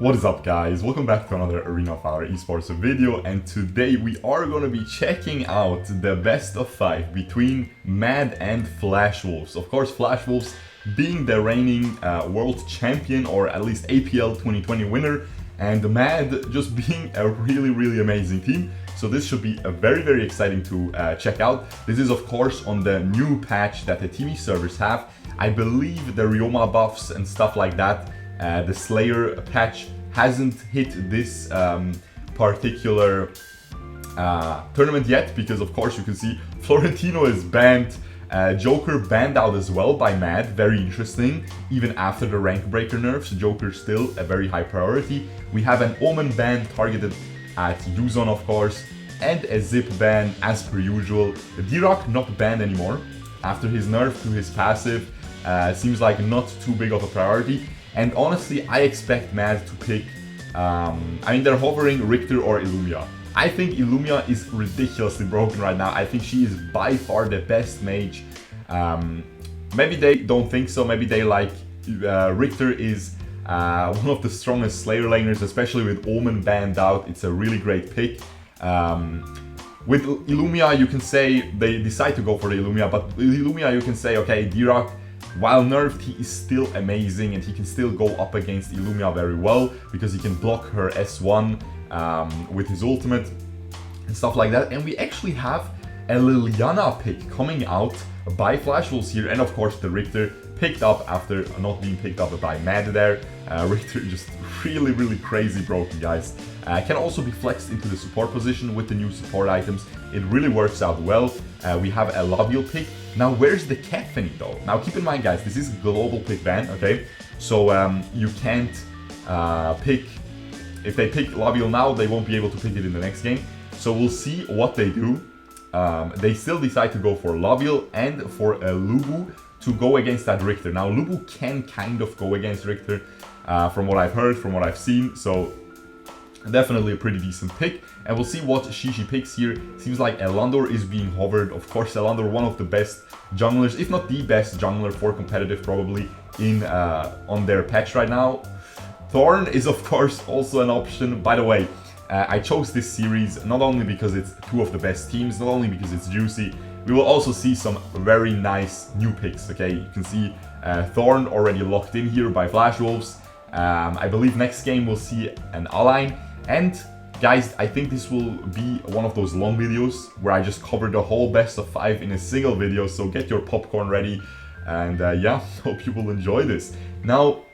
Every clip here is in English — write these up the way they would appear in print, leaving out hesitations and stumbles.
What is up, guys? Welcome back to another Arena of Valor esports video, and today we are going to be checking out the best of 5 between Mad and Flash Wolves. Of course, Flash Wolves being the reigning world champion, or at least APL 2020 winner, and Mad just being a really amazing team. So this should be a very exciting to check out. This is of course on the new patch that the TV servers have. I believe the Ryoma buffs and stuff like that, the Slayer patch hasn't hit this particular tournament yet, because of course you can see Florentino is banned, Joker banned out as well by Mad, very interesting. Even after the rank breaker nerfs, Joker's still a very high priority. We have an Omen ban targeted at Yuzon of course, and a Zip ban as per usual. D-Rock not banned anymore after his nerf to his passive, seems like not too big of a priority. And honestly, I expect Mad to pick, I mean, they're hovering Richter or Ilumia. I think Ilumia is ridiculously broken right now. I think she is by far the best mage. Maybe they don't think so, maybe they like Richter is one of the strongest Slayer laners, especially with Omen banned out. It's a really great pick. With Ilumia, you can say they decide to go for the Ilumia, but with Ilumia you can say, okay, D-Rock, while nerfed, he is still amazing and he can still go up against Ilumia very well because he can block her S1 with his ultimate and stuff like that. And we actually have a Liliana pick coming out by Flash Wolves here, and of course the Richter picked up after not being picked up by Mad there. Richter just really crazy broken, guys. Can also be flexed into the support position with the new support items. It really works out well. We have a Labial pick. Now where's the Cathphany though? Now keep in mind, guys, this is global pick ban, okay? So you can't pick, if they pick Labial now, they won't be able to pick it in the next game. So we'll see what they do. They still decide to go for Labial and for a Lubu to go against that Richter. Now Lubu can kind of go against Richter from what I've heard, from what I've seen, so definitely a pretty decent pick. And we'll see what XiXi picks here. Seems like Elandor is being hovered. Of course, Elandor, one of the best junglers, if not the best jungler for competitive probably in on their patch right now. Thorne is of course also an option. By the way, I chose this series not only because it's two of the best teams, not only because it's juicy, we will also see some very nice new picks, okay? You can see Thorne already locked in here by Flash Wolves. I believe next game we'll see an Allain. And guys, I think this will be one of those long videos where I just cover the whole best of 5 in a single video, so get your popcorn ready. And yeah, hope you will enjoy this. Now,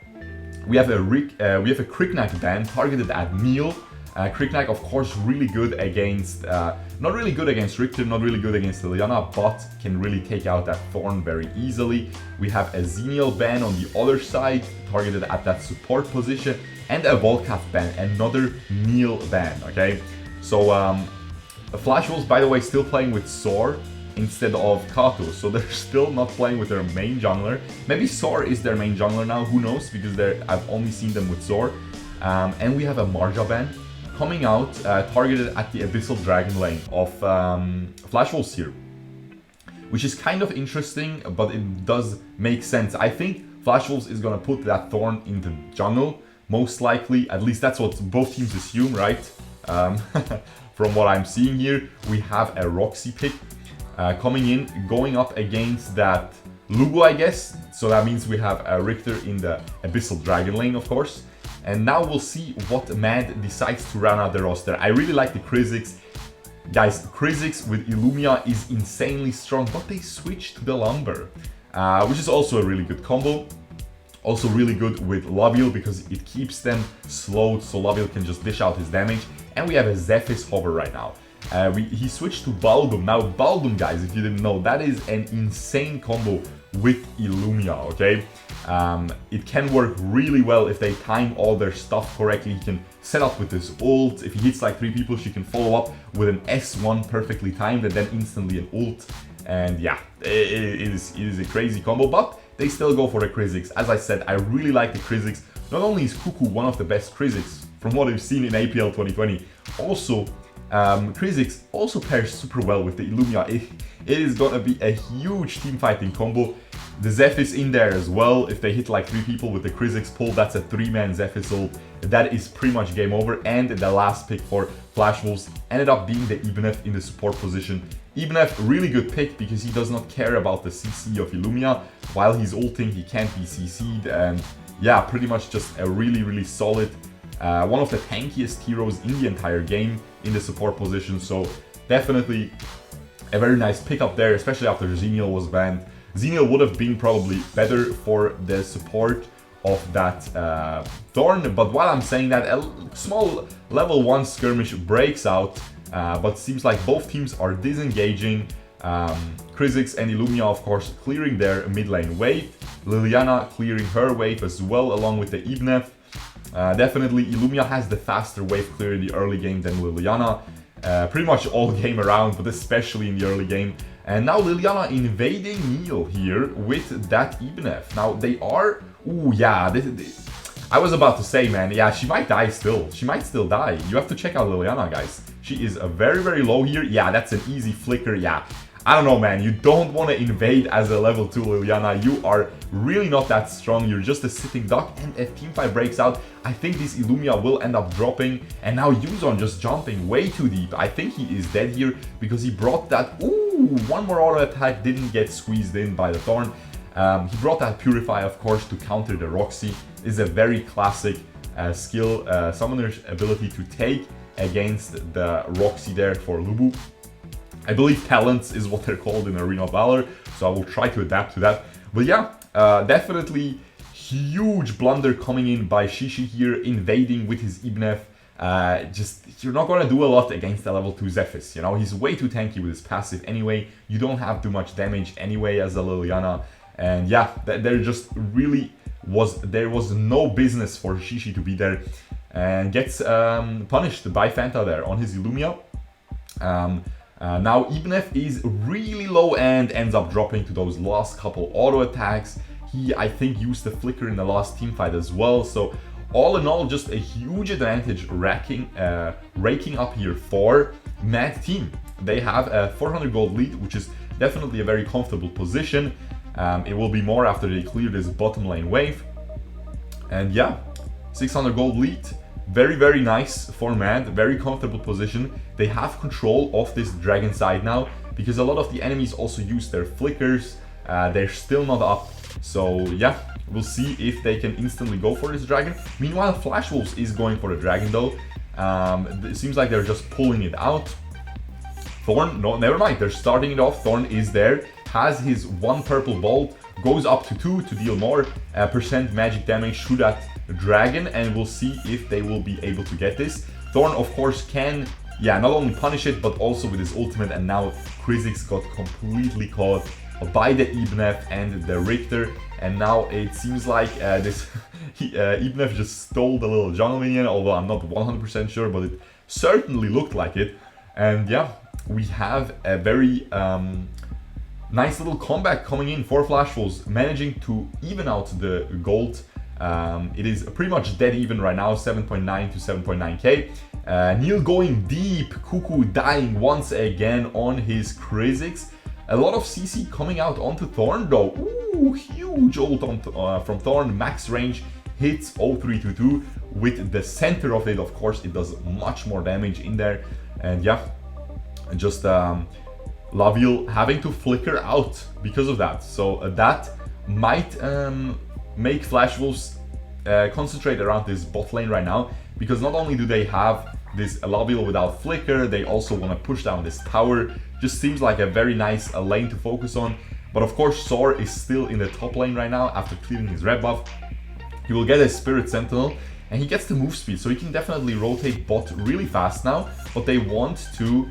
we have a Kriknak ban targeted at Neil. Kriknak, of course, really good against, not really good against Richter, not really good against Liliana, but can really take out that Thorne very easily. We have a Xenial ban on the other side, targeted at that support position, and a Volcath ban, another Neil ban, okay? So, Flash Wolves, by the way, still playing with Sor instead of Kato, so they're still not playing with their main jungler. Maybe Sor is their main jungler now, who knows, because I've only seen them with Sor. And we have a Marja ban coming out, targeted at the Abyssal Dragon lane of Flash Wolves here, which is kind of interesting, but it does make sense. I think Flash Wolves is gonna put that Thorne in the jungle, most likely. At least that's what both teams assume, right? From what I'm seeing here, we have a Roxy pick coming in, going up against that Lubu, I guess. So that means we have a Richter in the Abyssal Dragon lane, of course. And now we'll see what Mad decides to round out the roster. I really like the XiXi. Guys, XiXi with Ilumia is insanely strong, but they switched to the Lumber, which is also a really good combo. Also really good with Labial because it keeps them slowed, so Labial can just dish out his damage. And we have a Zephys hover right now. He switched to Baldum. Now Baldum, guys, if you didn't know, that is an insane combo with Ilumia, okay? It can work really well if they time all their stuff correctly. He can set up with his ult. If he hits like 3 people, she can follow up with an S1 perfectly timed and then instantly an ult. And yeah, it is a crazy combo, but they still go for the XiXi. As I said, I really like the XiXi. Not only is Cuckoo one of the best XiXi from what I've seen in APL 2020, also XiXi also pairs super well with the Ilumia. It is gonna be a huge team fighting combo. The Zeph is in there as well. If they hit like 3 people with the XiXi pull, that's a 3-man Zeph ult. That is pretty much game over. And the last pick for Flash Wolves ended up being the Ibanef in the support position. Ibanef, really good pick because he does not care about the CC of Ilumia. While he's ulting, he can't be CC'd. And yeah, pretty much just a really solid, one of the tankiest heroes in the entire game in the support position. So definitely a very nice pick up there, especially after Xenial was banned. Xenial would have been probably better for the support of that Thorne, but while I'm saying that, a small level 1 skirmish breaks out, but seems like both teams are disengaging. XiXi and Ilumia, of course, clearing their mid lane wave. Liliana clearing her wave as well, along with the Ibanef. Definitely, Ilumia has the faster wave clear in the early game than Liliana. Pretty much all game around, but especially in the early game. And now Liliana invading Neil here with that Ibanef. Now they are... Ooh, yeah, I was about to say, man, yeah, she might die still. She might still die. You have to check out Liliana, guys. She is very low here. Yeah, that's an easy flicker, yeah. I don't know, man, you don't want to invade as a level 2 Liliana. You are really not that strong. You're just a sitting duck, and if teamfight breaks out, I think this Ilumia will end up dropping. And now Yuzon just jumping way too deep. I think he is dead here because he brought that... Ooh, one more auto attack didn't get squeezed in by the Thorne. He brought that Purify, of course, to counter the Roxy. Is a very classic skill, Summoner's ability to take against the Roxy there for Lubu. I believe talents is what they're called in Arena of Valor, so I will try to adapt to that. But yeah, definitely huge blunder coming in by XiXi here, invading with his Ibanef. Just, you're not gonna do a lot against the level 2 Zephys, you know, he's way too tanky with his passive anyway. You don't have too much damage anyway as a Liliana. And yeah, there just really there was no business for XiXi to be there, and gets punished by Fanta there on his Ilumia. Now Ibanef is really low and ends up dropping to those last couple auto attacks. He, I think, used the flicker in the last team fight as well. So all in all, just a huge advantage raking up here for Mad Team. They have a 400 gold lead, which is definitely a very comfortable position. It will be more after they clear this bottom lane wave. And yeah, 600 gold lead. Very nice for Mad, very comfortable position. They have control of this dragon side now, because a lot of the enemies also use their flickers. They're still not up, so yeah, we'll see if they can instantly go for this dragon. Meanwhile, Flash Wolves is going for the dragon though. It seems like they're just pulling it out. Thorne, no, never mind, they're starting it off. Thorne is there, has his 1 purple bolt, goes up to 2 to deal more percent magic damage to that dragon, and we'll see if they will be able to get this. Thorne, of course, can, yeah, not only punish it, but also with his ultimate, and now XiXi got completely caught by the Ibanef and the Richter, and now it seems like this Ibanef just stole the little jungle minion, although I'm not 100% sure, but it certainly looked like it. And yeah, we have a very nice little comeback coming in for Flash Wolves, managing to even out the gold. It is pretty much dead even right now, 7.9 to 7.9k. Neil going deep, Cuckoo dying once again on his XiXi. A lot of CC coming out onto Thorne though. Ooh, huge ult on, from Thorne, max range, hits 0322. With the center of it, of course, it does much more damage in there. And yeah, just Laville having to flicker out because of that. So that might make Flash Wolves concentrate around this bot lane right now, because not only do they have this Laville without flicker, they also want to push down this tower. Just seems like a very nice lane to focus on. But of course, Sor is still in the top lane right now after clearing his red buff. He will get a Spirit Sentinel, and he gets the move speed, so he can definitely rotate bot really fast now. But they want to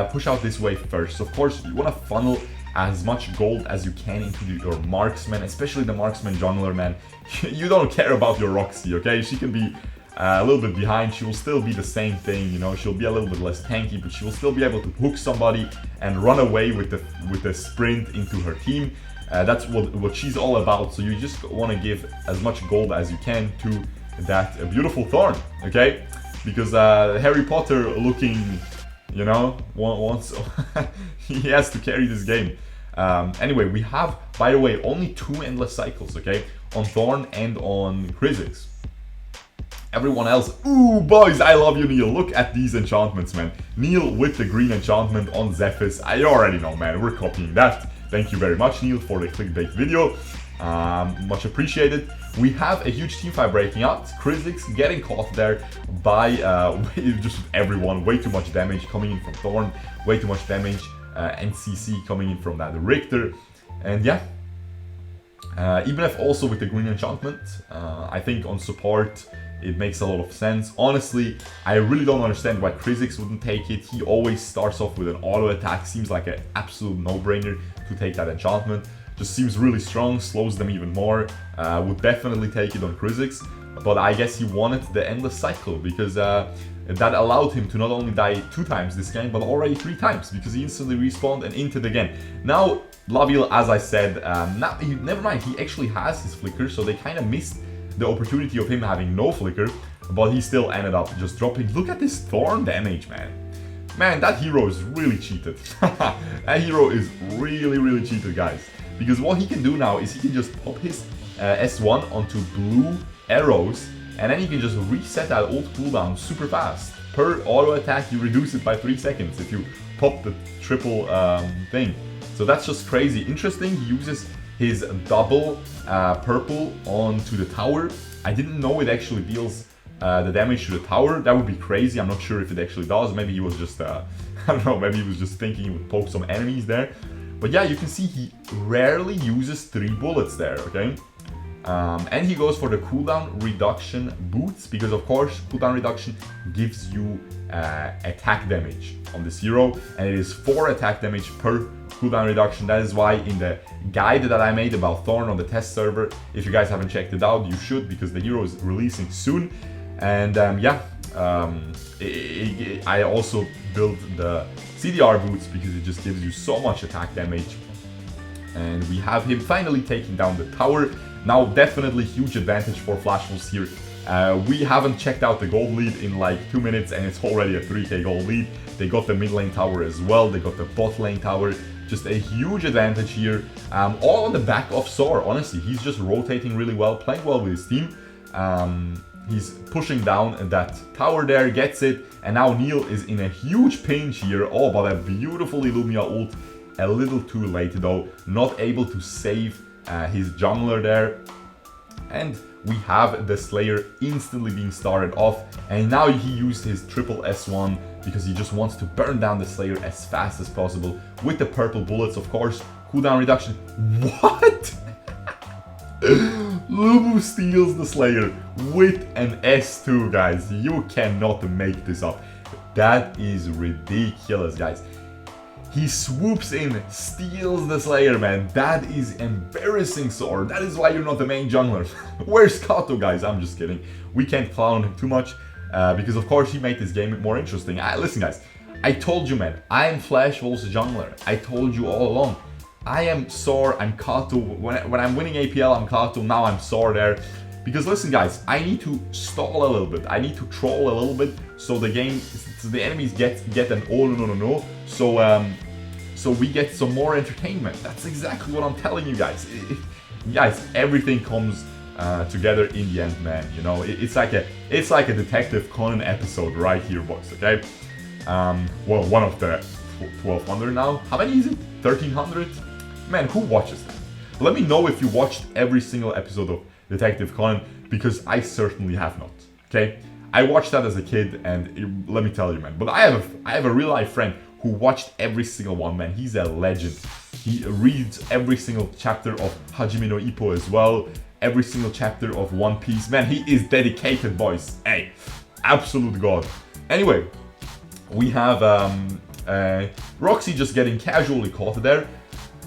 push out this wave first. So of course, you want to funnel as much gold as you can into your marksman, especially the marksman jungler, man. You don't care about your Roxy, okay? She can be a little bit behind, she will still be the same thing, you know, she'll be a little bit less tanky, but she will still be able to hook somebody and run away with the sprint into her team. That's what she's all about, so you just want to give as much gold as you can to that beautiful Thorne, okay? Because Harry Potter looking, you know, wants he has to carry this game. Anyway, we have, by the way, only 2 endless cycles, okay? On Thorne and on XiXi. Everyone else, ooh, boys, I love you, Neil. Look at these enchantments, man. Neil with the green enchantment on Zephys. I already know, man. We're copying that. Thank you very much, Neil, for the clickbait video. Much appreciated. We have a huge teamfight breaking out. XiXi getting caught there by just everyone. Way too much damage coming in from Thorne. Way too much damage. NCC coming in from that Richter. And yeah. Even if also with the green enchantment, I think on support it makes a lot of sense. Honestly, I really don't understand why XiXi wouldn't take it. He always starts off with an auto attack. Seems like an absolute no-brainer to take that enchantment. Just seems really strong, slows them even more. Would definitely take it on XiXi. But I guess he wanted the endless cycle because that allowed him to not only die 2 times this game, but already 3 times because he instantly respawned and inted again. Now, Laville, as I said, never mind, he actually has his flicker, so they kind of missed the opportunity of him having no flicker, but he still ended up just dropping. Look at this Thorne damage, man. Man, that hero is really cheated. That hero is really cheated, guys. Because what he can do now is he can just pop his S1 onto blue arrows, and then he can just reset that ult cooldown super fast. Per auto attack, you reduce it by 3 seconds if you pop the triple thing. So that's just crazy. Interesting, he uses his double purple onto the tower. I didn't know it actually deals the damage to the tower. That would be crazy. I'm not sure if it actually does. Maybe he was just, I don't know, maybe he was just thinking he would poke some enemies there. But yeah, you can see he rarely uses 3 bullets there, okay? And he goes for the cooldown reduction boots because, of course, cooldown reduction gives you attack damage on this hero, and it is 4 attack damage per cooldown reduction. That is why in the guide that I made about Thorne on the test server, if you guys haven't checked it out, you should, because the hero is releasing soon. And yeah, I also built the CDR boots because it just gives you so much attack damage. And we have him finally taking down the tower. Now, definitely huge advantage for Flash Wolves here. We haven't checked out the gold lead in like 2 minutes, and it's already a 3k gold lead. They got the mid lane tower as well. They got the bot lane tower. Just a huge advantage here. All on the back of Sor, honestly. He's just rotating really well, playing well with his team. He's pushing down that tower there, gets it. And now Neil is in a huge pinch here. Oh, but a beautiful Ilumia ult. A little too late though. Not able to save his jungler there. And we have the Slayer instantly being started off, and now he used his triple S1 because he just wants to burn down the Slayer as fast as possible with the purple bullets, of course. Cooldown reduction. What? Lubu steals the Slayer with an S2, guys. You cannot make this up. That is ridiculous, guys. He swoops in, steals the Slayer, man. That is embarrassing, Sor. That is why you're not the main jungler. Where's Kato, guys? I'm just kidding. We can't clown him too much because, of course, he made this game more interesting. Listen, guys. I told you, man. I am Flash Wolves jungler. I told you all along. I am Sor. I'm Kato. When I'm winning APL, I'm Kato. Now I'm Sor there. Because listen, guys, I need to stall a little bit. I need to troll a little bit so the game, so the enemies get an oh no. So we get some more entertainment. That's exactly what I'm telling you guys. Guys, everything comes together in the end, man. You know, it's like a Detective Conan episode right here, boys. Okay. Well, one of the 1200 now. How many is it? 1300. Man, who watches that? Let me know if you watched every single episode of Detective Conan, because I certainly have not. Okay, I watched that as a kid, and let me tell you, man. But I have a real life friend who watched every single one, man. He's a legend. He reads every single chapter of Hajime no Ippo as well. Every single chapter of One Piece. Man, he is dedicated, boys. Hey, absolute god. Anyway, we have Roxy just getting casually caught there.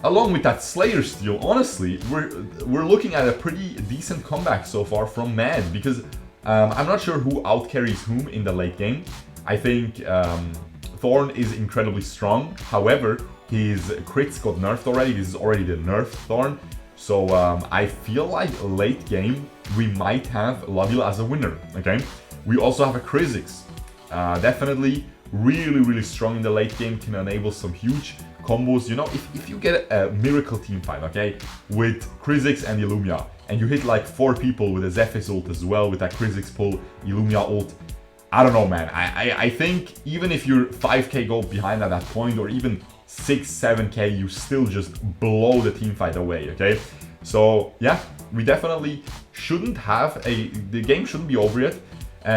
Along with that Slayer steal, honestly, we're looking at a pretty decent comeback so far from Mad, because I'm not sure who outcarries whom in the late game. I think Thorne is incredibly strong. However, his crits got nerfed already. This is already the nerf Thorne. So I feel like late game we might have Laville as a winner. Okay. We also have a XiXi. Definitely really strong in the late game, can enable some huge combos. You know, if you get a miracle team fight, okay, with XiXi and Ilumia, and you hit like 4 people with a Zephyr ult as well, with that XiXi pull, Ilumia ult, I don't know, man. I think even if you're 5k gold behind at that point, or even 6-7k, you still just blow the team fight away, okay? So yeah, we definitely shouldn't have the game shouldn't be over yet.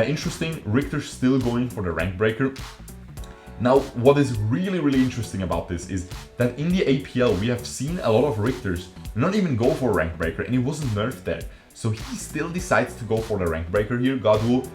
Interesting, Richter's still going for the rank breaker. Now, what is really interesting about this is that in the APL, we have seen a lot of Richters not even go for rank breaker, and he wasn't nerfed there. So he still decides to go for the rank breaker here, Godwoo.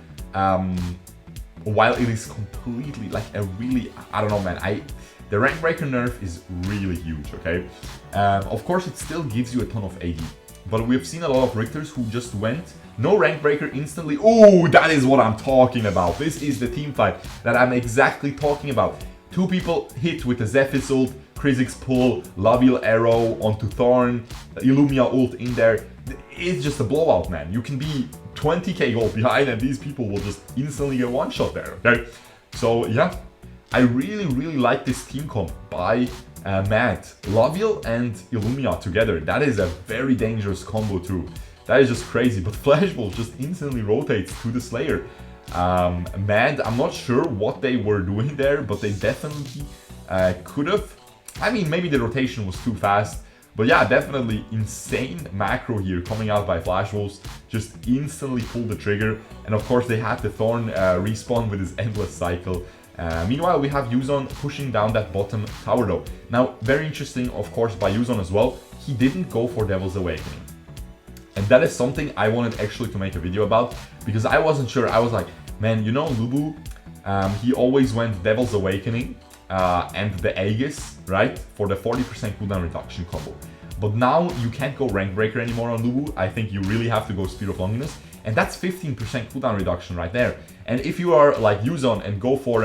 While it is completely like a really, I don't know, man, the rank breaker nerf is really huge, okay? Of course, it still gives you a ton of AD, but we've seen a lot of Richters who just went no rank breaker instantly. Oh, that is what I'm talking about. This is the team fight that I'm exactly talking about. 2 people hit with the Zephyr ult, XiXi pull, Laville arrow onto Thorne, Ilumia ult in there. It's just a blowout, man. You can be 20k gold behind and these people will just instantly get one shot there, okay? So yeah, I really like this team comp by Mad. Laville and Ilumia together. That is a very dangerous combo too. That is just crazy, but Flash Wolf just instantly rotates to the Slayer. Mad, I'm not sure what they were doing there, but they definitely could have. I mean, maybe the rotation was too fast. But yeah, definitely insane macro here coming out by Flash Wolves. Just instantly pulled the trigger. And of course, they had the Thorne respawn with his endless cycle. Meanwhile, we have Yuzon pushing down that bottom tower though. Now, very interesting, of course, by Yuzon as well. He didn't go for Devil's Awakening. And that is something I wanted actually to make a video about, because I wasn't sure. I was like, man, you know, Lubu, he always went Devil's Awakening and the Aegis, right? For the 40% cooldown reduction combo. But now you can't go Rank Breaker anymore on Lubu. I think you really have to go Spear of Longinus. And that's 15% cooldown reduction right there. And if you are like Yuzon and go for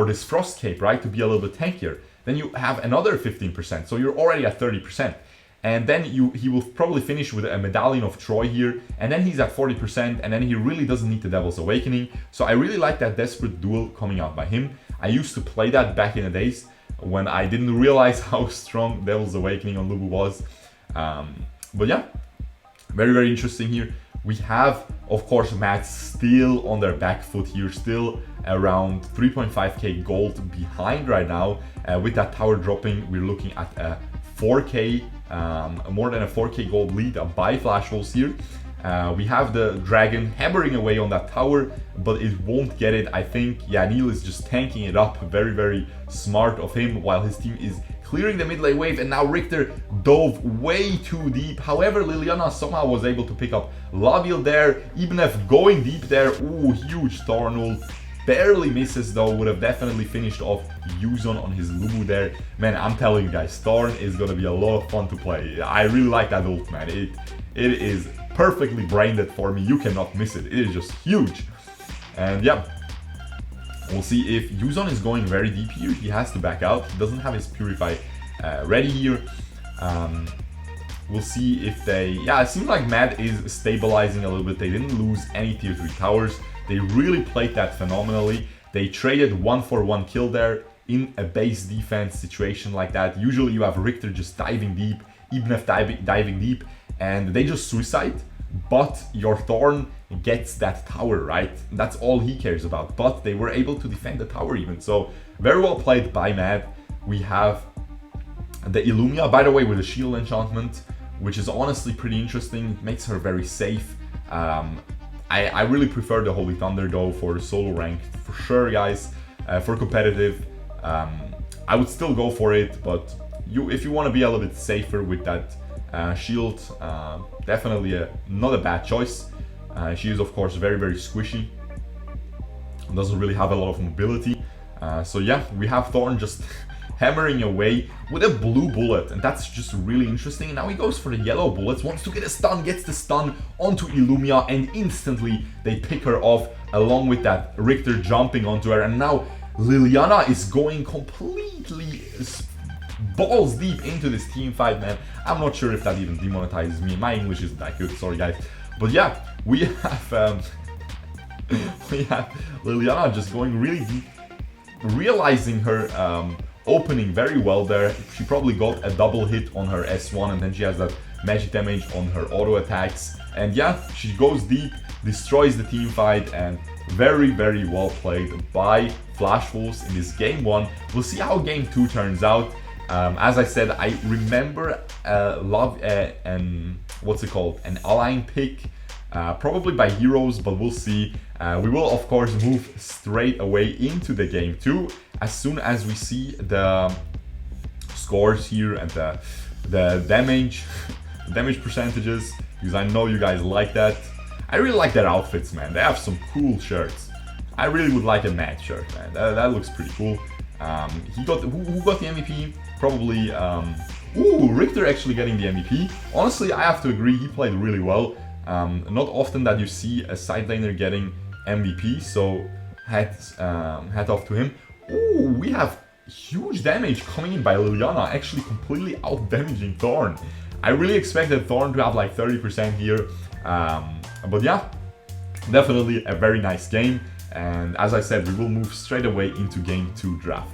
this Frost Cape, right, to be a little bit tankier, then you have another 15%. So you're already at 30%. And then he will probably finish with a Medallion of Troy here, and then he's at 40%, and then he really doesn't need the Devil's Awakening. So I really like that Desperate Duel coming out by him. I used to play that back in the days when I didn't realize how strong Devil's Awakening on Lubu was. But yeah, very interesting here. We have, of course, Matt still on their back foot here, still around 3.5k gold behind right now. With that tower dropping, we're looking at a 4k, more than a 4k gold lead by Flash Wolves here. We have the dragon hammering away on that tower, but it won't get it. I think, yeah, Neil is just tanking it up. Very smart of him, while his team is clearing the mid lane wave, and now Richter dove way too deep. However, Liliana somehow was able to pick up Laville there, even if going deep there. Ooh, huge Thorne ult. Barely misses though, would have definitely finished off Yuzon on his Lubu there. Man, I'm telling you guys, Thorne is gonna be a lot of fun to play. I really like that ult, man. It is perfectly branded for me. You cannot miss it. It is just huge. And yeah, we'll see if Yuzon is going very deep here. He has to back out. He doesn't have his Purify ready here. We'll see if they... Yeah, it seems like Mad is stabilizing a little bit. They didn't lose any tier 3 towers. They really played that phenomenally. They traded 1-for-1 kill there in a base defense situation like that. Usually you have Richter just diving deep, even if diving deep, and they just suicide. But your Thorne gets that tower, right? That's all he cares about. But they were able to defend the tower even. So very well played by Mad. We have the Ilumia, by the way, with the shield enchantment, which is honestly pretty interesting. It makes her very safe. I really prefer the Holy Thunder though for solo ranked, for sure, guys. For competitive, I would still go for it, but if you want to be a little bit safer with that shield, definitely not a bad choice. She is of course very squishy, doesn't really have a lot of mobility. So yeah, we have Thorne just hammering away with a blue bullet, and that's just really interesting. And now he goes for the yellow bullets, wants to get a stun, gets the stun onto Ilumia, and instantly they pick her off along with that Richter jumping onto her. And now Liliana is going completely balls deep into this team fight, man. I'm not sure if that even demonetizes me. My English isn't that good, sorry guys. But yeah, we have Liliana just going really deep, realizing her opening very well there. She probably got a double hit on her S1, and then she has that magic damage on her auto attacks. And yeah, she goes deep, destroys the team fight, and very, very well played by Flash Wolves in this game 1. We'll see how game 2 turns out. As I said, I remember what's it called? An Allain pick, probably by Heroes, but we'll see. We will, of course, move straight away into the game 2 as soon as we see the scores here and the damage percentages, because I know you guys like that. I really like their outfits, man. They have some cool shirts. I really would like a Mad shirt, man. That looks pretty cool. Who got the MVP? Probably, Richter actually getting the MVP. Honestly, I have to agree, he played really well. Not often that you see a side laner getting MVP, so hats off to him. Ooh, we have huge damage coming in by Liliana, actually completely out-damaging Thorne. I really expected Thorne to have like 30% here, but yeah, definitely a very nice game. And as I said, we will move straight away into game 2 draft.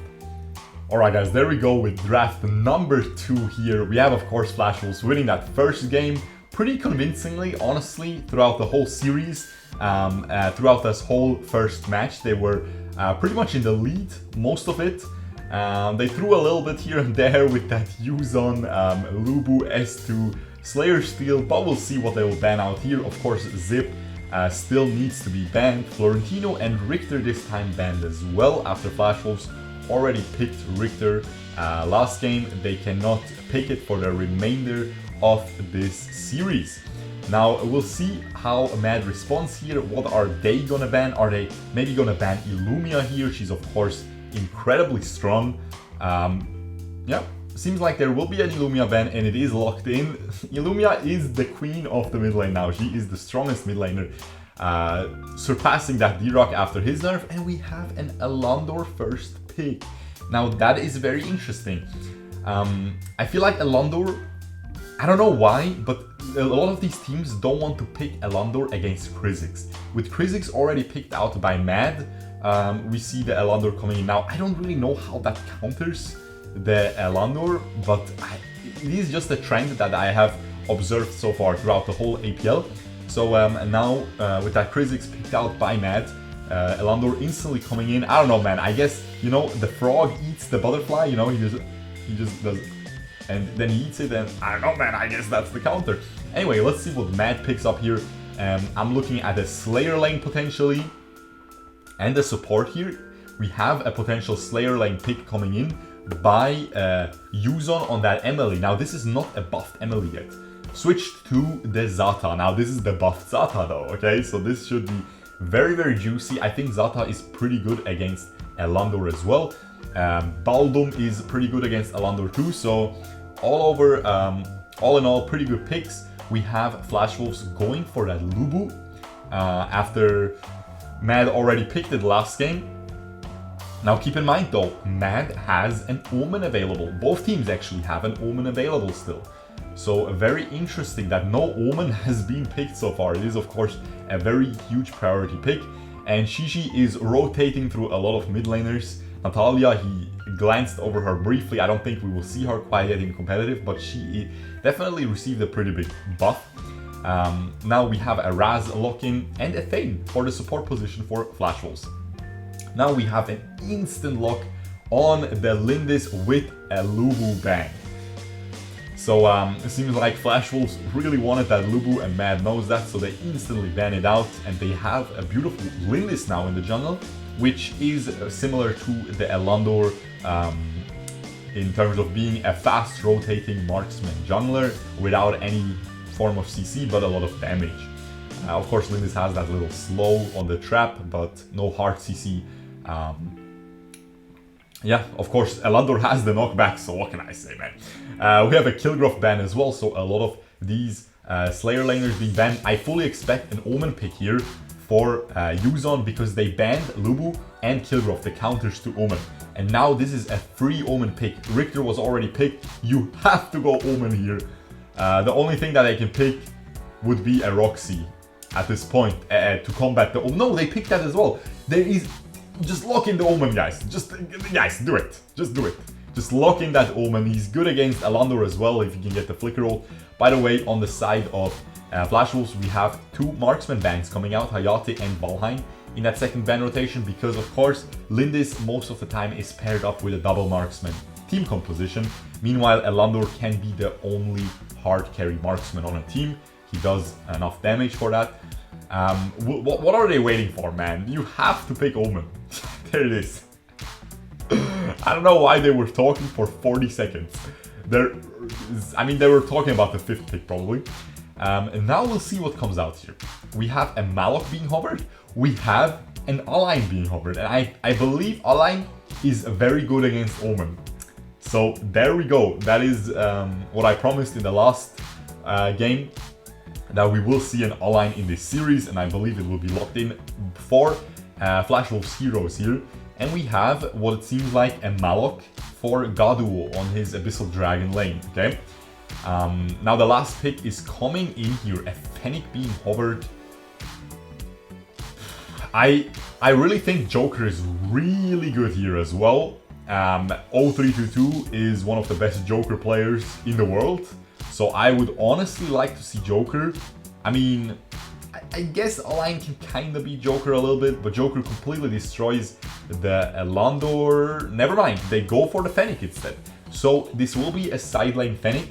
Alright guys, there we go with draft number 2 here. We have, of course, Flash Wolves winning that first game pretty convincingly, honestly, throughout the whole series. Throughout this whole first match, they were pretty much in the lead most of it. They threw a little bit here and there with that Yuzon, Lubu, S2, Slayer Steel, but we'll see what they will ban out here. Of course, Zip still needs to be banned. Florentino and Richter this time banned as well after Flash Wolves already picked Richter last game. They cannot pick it for the remainder of this series. Now we'll see how Mad responds here. What are they gonna ban? Are they maybe gonna ban Ilumia here? She's of course incredibly strong. Yeah, seems like there will be an Ilumia ban, and it is locked in. Ilumia is the queen of the mid lane now. She is the strongest mid laner, surpassing that D-Rock after his nerf, and we have an Alondor first pick. Now that is very interesting. I feel like Alondor, I don't know why, but a lot of these teams don't want to pick Alondor against XiXi. With XiXi already picked out by Mad, we see the Alondor coming in now. I don't really know how that counters the Alondor, but it is just a trend that I have observed so far throughout the whole APL. So now with that XiXi picked out by Mad, Alondor instantly coming in. I don't know, man. I guess, you know, the frog eats the butterfly, you know, he just does, and then he eats it, and I don't know, man. I guess that's the counter. Anyway, let's see what Mad picks up here. I'm looking at a Slayer lane potentially, and the support here. We have a potential Slayer lane pick coming in by Yuzon on that Emily. Now this is not a buffed Emily yet. Switched to the Zata. Now this is the buffed Zata though, okay? So this should be very, very juicy. I think Zata is pretty good against Alondor as well. Baldum is pretty good against Alondor too. So all in all, pretty good picks. We have Flash Wolves going for that Lubu after Mad already picked it last game. Now keep in mind though, Mad has an Omen available. Both teams actually have an Omen available still. So very interesting that no Omen has been picked so far. It is of course a very huge priority pick. And XiXi is rotating through a lot of mid laners. Natalia, he glanced over her briefly. I don't think we will see her quite yet in competitive, but she definitely received a pretty big buff. Now we have a Raz lock-in and a Thane for the support position for Flash Wolves. Now we have an instant lock on the Lindis with a Lubu ban. So it seems like Flash Wolves really wanted that Lubu, and Mad knows that, so they instantly ban it out, and they have a beautiful Lindis now in the jungle, which is similar to the Alondor in terms of being a fast rotating marksman jungler without any form of CC but a lot of damage. Of course Lindis has that little slow on the trap, but no hard CC. Yeah, of course Alondor has the knockback, so what can I say, man. We have a Kilgrove ban as well, so a lot of these Slayer laners being banned. I fully expect an Omen pick here for Yuzon, because they banned Lubu and Kilgrove, the counters to Omen. And now this is a free Omen pick. Richter was already picked. You have to go Omen here. The only thing that I can pick would be a Roxy at this point to combat the Omen. No, they picked that as well. There is... Just lock in the Omen, guys. Guys, do it. Just do it. Just lock in that Omen. He's good against Allain as well if you can get the flicker ult. By the way, on the side of Flash Wolves, we have 2 marksman bans coming out, Hayate and Valheim, in that second ban rotation, because of course Lindis most of the time is paired up with a double marksman team composition. Meanwhile, Allain can be the only hard carry marksman on a team. He does enough damage for that. What are they waiting for, man? You have to pick Omen. There it is. I don't know why they were talking for 40 seconds. I mean, they were talking about the 5th pick probably. And now we'll see what comes out here. We have a Malok being hovered. We have an Allain being hovered. And I believe Allain is very good against Omen. So there we go. That is what I promised in the last game. That we will see an Allain in this series. And I believe it will be locked in for Flash Wolves heroes here. And we have what it seems like a Malok for Gaduo on his Abyssal Dragon lane, okay? Now the last pick is coming in here, a Fennec being hovered. I really think Joker is really good here as well. 0322 is one of the best Joker players in the world. So I would honestly like to see Joker. I mean, I guess Allain can kind of beat Joker a little bit, but Joker completely destroys the Landor. Never mind, they go for the Fennec instead. So this will be a side lane Fennec.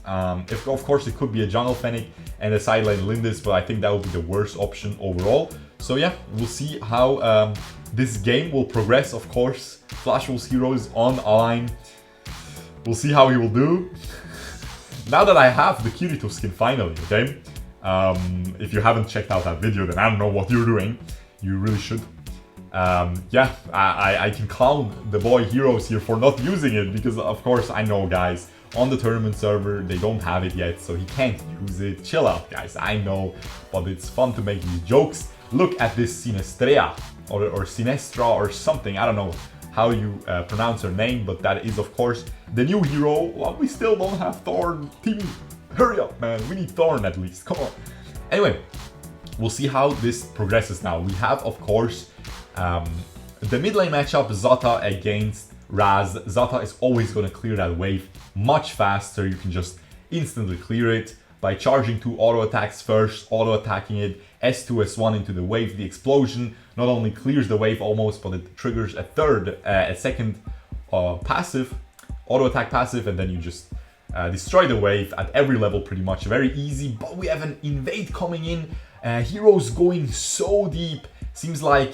Of course, it could be a jungle Fennec and a side lane Lindis, but I think that would be the worst option overall. So yeah, we'll see how this game will progress. Of course, Flash Wolves heroes on Allain. We'll see how he will do. Now that I have the Kirito skin finally, okay? If you haven't checked out that video, then I don't know what you're doing. You really should. Yeah, I can clown the boy heroes here for not using it, because of course I know, guys, on the tournament server they don't have it yet, so he can't use it. Chill out, guys, I know, but it's fun to make these jokes. Look at this Sinestrea or Sinestra or something. I don't know how you pronounce her name, but that is of course the new hero. Well, we still don't have Thorne. Team, hurry up, man, we need Thorne at least, come on. Anyway, we'll see how this progresses now. We have, of course, the mid lane matchup, Zata against Raz. Zata is always going to clear that wave much faster. You can just instantly clear it by charging 2 auto attacks first, auto attacking it, S2, S1 into the wave. The explosion not only clears the wave almost, but it triggers a second passive, auto attack passive, and then you just destroy the wave at every level pretty much. Very easy, but we have an invade coming in. Heroes going so deep. Seems like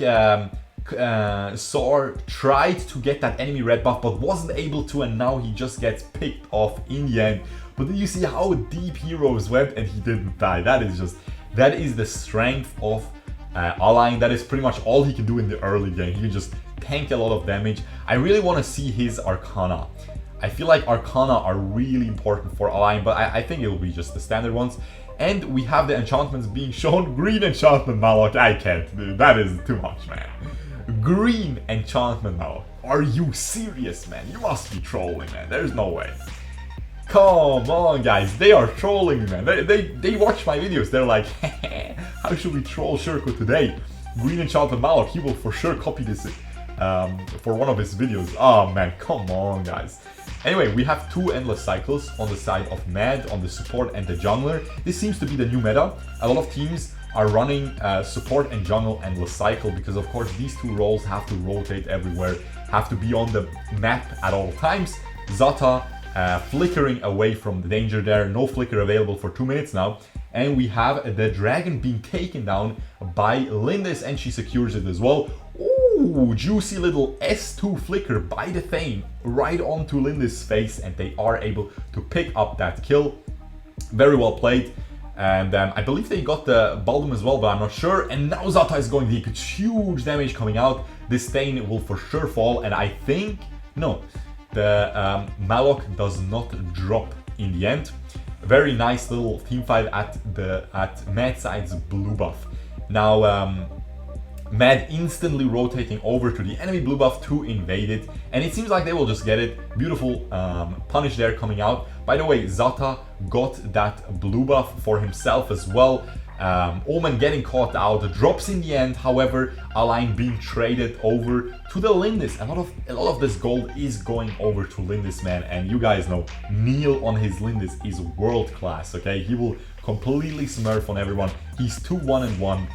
Sor tried to get that enemy red buff but wasn't able to, and now he just gets picked off in the end. But then you see how deep Heroes went and he didn't die. That is the strength of Allain. That is pretty much all he can do in the early game. He can just tank a lot of damage. I really want to see his Arcana. I feel like Arcana are really important for Allain, but I think it will be just the standard ones. And we have the enchantments being shown. Green enchantment Malok. I can't, dude. That is too much, man. Green enchantment Malok. Are you serious, man? You must be trolling, man. There's no way. Come on, guys. They are trolling me, man. They watch my videos. They're like, how should we troll Shirko today? Green enchantment Malok. He will for sure copy this for one of his videos. Oh, man. Come on, guys. Anyway, we have 2 endless cycles on the side of Mad, on the support and the jungler. This seems to be the new meta. A lot of teams are running support and jungle endless cycle because of course these 2 roles have to rotate everywhere, have to be on the map at all times. Zata flickering away from the danger there, no flicker available for 2 minutes now. And we have the dragon being taken down by Lindis, and she secures it as well. Ooh, juicy little S2 flicker by the Thane right onto Lindis' face, and they are able to pick up that kill. Very well played. And I believe they got the Baldum as well, but I'm not sure. And now Zata is going deep. It's huge damage coming out. This Thane will for sure fall, and I think, no, the Malok does not drop in the end. Very nice little teamfight at Mad side's blue buff. Now, Mad instantly rotating over to the enemy blue buff to invade it, and it seems like they will just get it. Beautiful punish there coming out. By the way, Zata got that blue buff for himself as well. Omen getting caught out, drops in the end. However, Allain being traded over to the Lindis. A lot of this gold is going over to Lindis, man. And you guys know, Neil on his Lindis is world class. Okay, he will completely smurf on everyone. He's 2-1-1,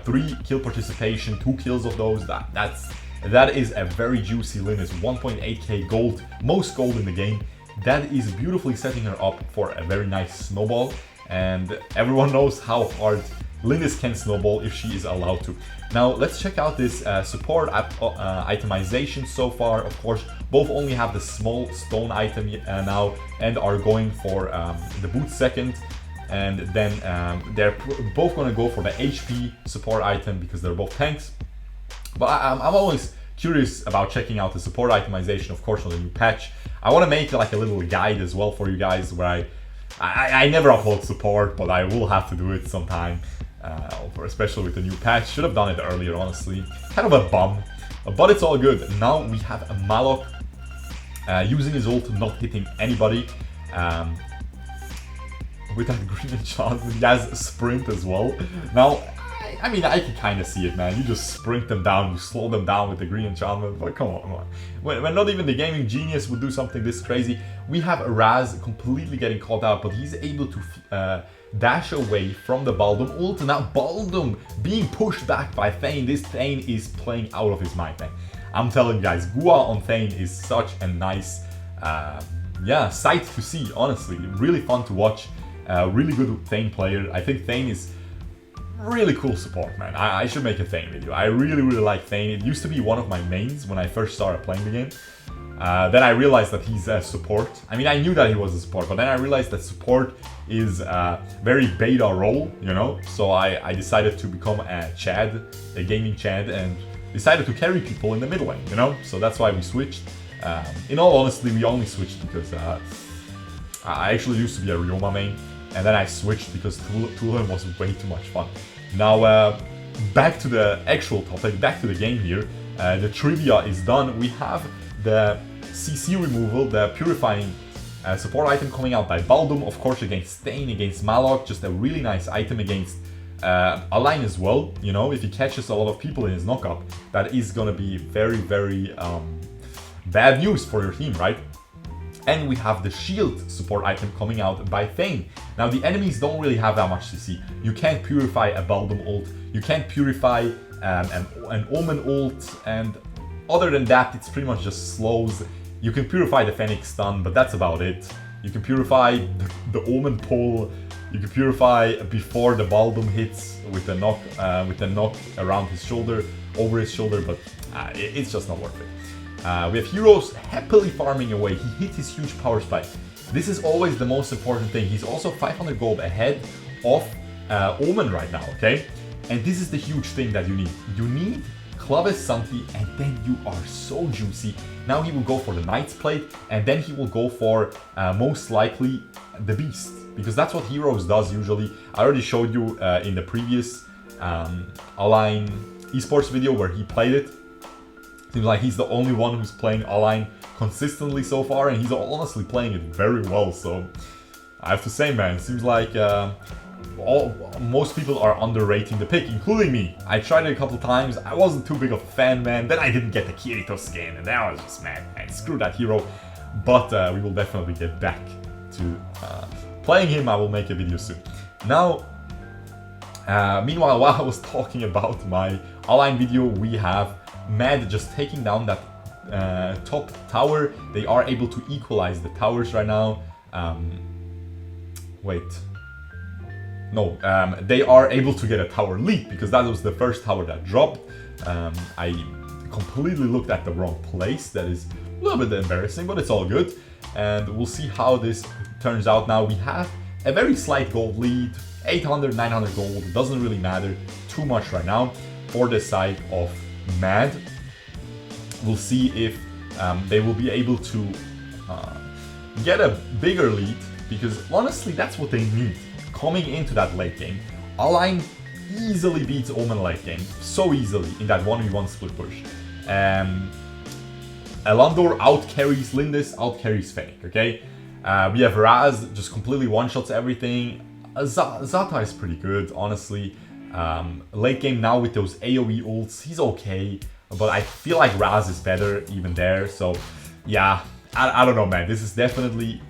3 kill participation, 2 kills of those. That is a very juicy Lindis. 1.8k gold, most gold in the game. That is beautifully setting her up for a very nice snowball. And everyone knows how hard Lindis can snowball if she is allowed to. Now let's check out this support itemization so far. Of course, both only have the small stone item now and are going for the boot second. And then they're both going to go for the HP support item because they're both tanks. But I'm always curious about checking out the support itemization, of course, on the new patch. I want to make like a little guide as well for you guys where I never upload support, but I will have to do it sometime, especially with the new patch. Should have done it earlier, honestly. Kind of a bum, but it's all good. Now we have a Malok using his ult, not hitting anybody. With that green enchantment, he has a sprint as well. Now, I mean, I can kind of see it, man. You just sprint them down, you slow them down with the green enchantment. But come on. When not even the gaming genius would do something this crazy. We have Raz completely getting caught out, but he's able to dash away from the Baldum ult. Now Baldum being pushed back by Thane. This Thane is playing out of his mind, man. I'm telling you guys, Gua on Thane is such a nice sight to see, honestly. Really fun to watch. Really good Thane player. I think Thane is really cool support, man. I should make a Thane video. I really like Thane. It used to be one of my mains when I first started playing the game. Then I realized that he's a support. I mean, I knew that he was a support, but then I realized that support is a very beta role, you know? So I decided to become a Chad, a gaming Chad, and decided to carry people in the mid lane, you know? So that's why we switched. In all honesty, we only switched because I actually used to be a Ryoma main, and then I switched because Tulin was way too much fun. Now, back to the actual topic, back to the game here. The trivia is done. We have the CC removal, the purifying support item coming out by Baldum, of course, against Thane, against Malok. Just a really nice item against Allain as well. You know, if he catches a lot of people in his knockup, that is gonna be very bad news for your team, right? And we have the shield support item coming out by Thane. Now the enemies don't really have that much CC. You can't purify a Baldum ult, you can't purify an Omen ult, and other than that it's pretty much just slows. You can purify the Phoenix stun, but that's about it. You can purify the Omen pull, you can purify before the Baldum hits with the knock around his shoulder, over his shoulder, but it's just not worth it. We have heroes happily farming away. He hit his huge power spike. This is always the most important thing. He's also 500 gold ahead of Omen right now, okay? And this is the huge thing that you need. You need Clavis Santi, and then you are so juicy. Now he will go for the Knight's Plate, and then he will go for most likely the Beast, because that's what Heroes does usually. I already showed you in the previous Allain esports video where he played it. Seems like he's the only one who's playing Allain consistently so far, and he's honestly playing it very well. So I have to say, man, it seems like most people are underrating the pick, including me. I tried it a couple times. I wasn't too big of a fan, man. Then I didn't get the Kirito skin, and then I was just mad, man. Screw that hero. But we will definitely get back to playing him. I will make a video soon. Now, meanwhile, while I was talking about my Allain video, we have Mad just taking down that top tower. They are able to equalize the towers right now. They are able to get a tower lead because that was the first tower that dropped. I completely looked at the wrong place. That is a little bit embarrassing, but it's all good. And we'll see how this turns out now. We have a very slight gold lead, 800, 900 gold. It doesn't really matter too much right now for the side of Mad. We'll see if they will be able to get a bigger lead, because honestly that's what they need coming into that late game. Allain easily beats Omen late game, so easily in that 1v1 split push. Elandor out carries Lindis, out carries Fennec, okay? We have Raz just completely one-shots everything. Zata is pretty good, honestly. Late game now with those AoE ults, he's okay, but I feel like Raz is better even there. So yeah, I don't know, man. This is definitely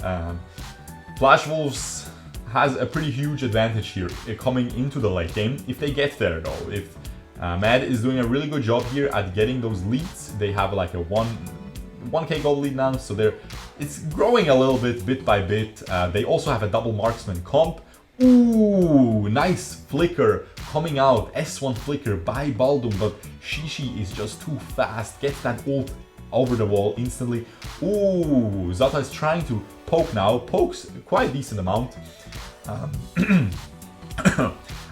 Flash Wolves has a pretty huge advantage here coming into the late game if they get there though. If Mad is doing a really good job here at getting those leads. They have like a 1k gold lead now, so it's growing a little bit by bit. They also have a double marksman comp. Ooh, nice flicker coming out, S1 flicker by Baldum, but XiXi is just too fast, gets that ult over the wall instantly. Ooh, Zata is trying to poke now, pokes quite a decent amount.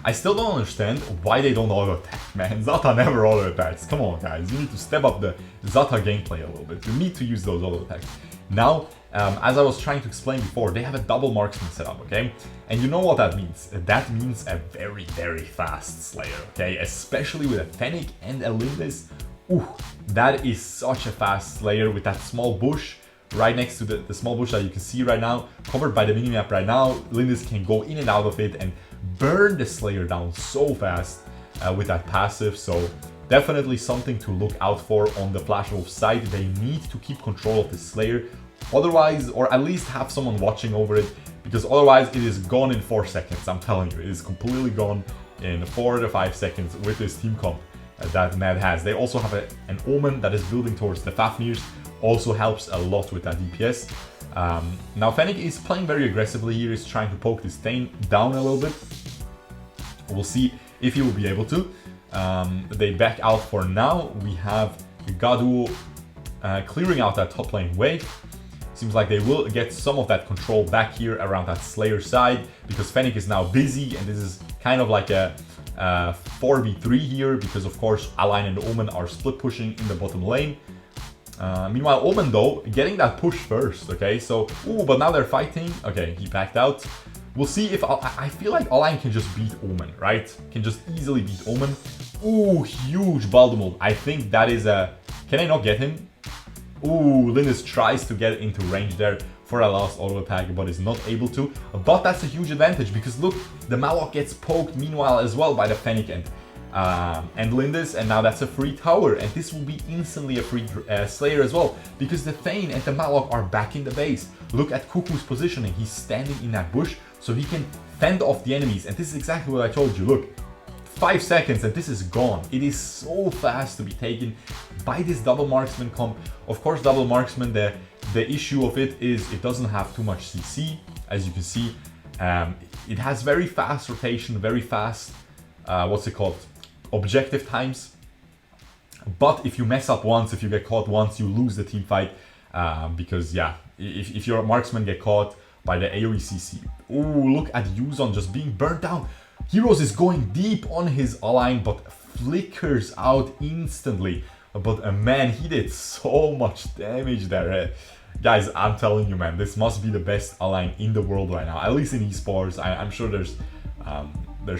I still don't understand why they don't auto-attack, man. Zata never auto-attacks. Come on, guys. You need to step up the Zata gameplay a little bit. You need to use those auto-attacks. Now, as I was trying to explain before, they have a double marksman setup, okay? And you know what that means? That means a very, very fast Slayer, okay? Especially with a Fennec and a Lindis. Ooh, that is such a fast Slayer with that small bush right next to the small bush that you can see right now, covered by the minimap right now. Lindis can go in and out of it and burn the Slayer down so fast with that passive. So definitely something to look out for on the Flash Wolf side. They need to keep control of the Slayer, otherwise, or at least have someone watching over it, because otherwise it is gone in 4 seconds. I'm telling you, it is completely gone in 4 to 5 seconds with this team comp that Mad has. They also have an Omen that is building towards the Fafnirs, also helps a lot with that DPS. Now Fennec is playing very aggressively here, is trying to poke this Thane down a little bit. We'll see if he will be able to. They back out for now. We have Gadu clearing out that top lane wave. Seems like they will get some of that control back here around that Slayer side, because Fennec is now busy, and this is kind of like a 4v3 here, because of course Allain and Omen are split pushing in the bottom lane. Meanwhile, Omen though, getting that push first, okay? So, ooh, but now they're fighting. Okay, he backed out. We'll see if, I feel like Allain can just beat Omen, right? Can just easily beat Omen. Ooh, huge Baldum. I think that is a, can I not get him? Ooh, Lindis tries to get into range there for a last auto attack, but is not able to. But that's a huge advantage, because look, the Malok gets poked meanwhile as well by the Fennec and Lindis, and now that's a free tower, and this will be instantly a free Slayer as well, because the Thane and the Malok are back in the base. Look at Cuckoo's positioning, he's standing in that bush, so he can fend off the enemies, and this is exactly what I told you. Look, 5 seconds and this is gone. It is so fast to be taken by this double marksman comp. Of course, double marksman, the issue of it is it doesn't have too much CC, as you can see. It has very fast rotation, very fast, what's it called, objective times. But if you mess up once, if you get caught once, you lose the team fight, because yeah, if your marksman get caught by the AoE CC. Ooh, look at Yuzon just being burnt down. Heroes is going deep on his Allain, but flickers out instantly. But man, he did so much damage there. Guys, I'm telling you, man, this must be the best Allain in the world right now, at least in esports. I'm sure there's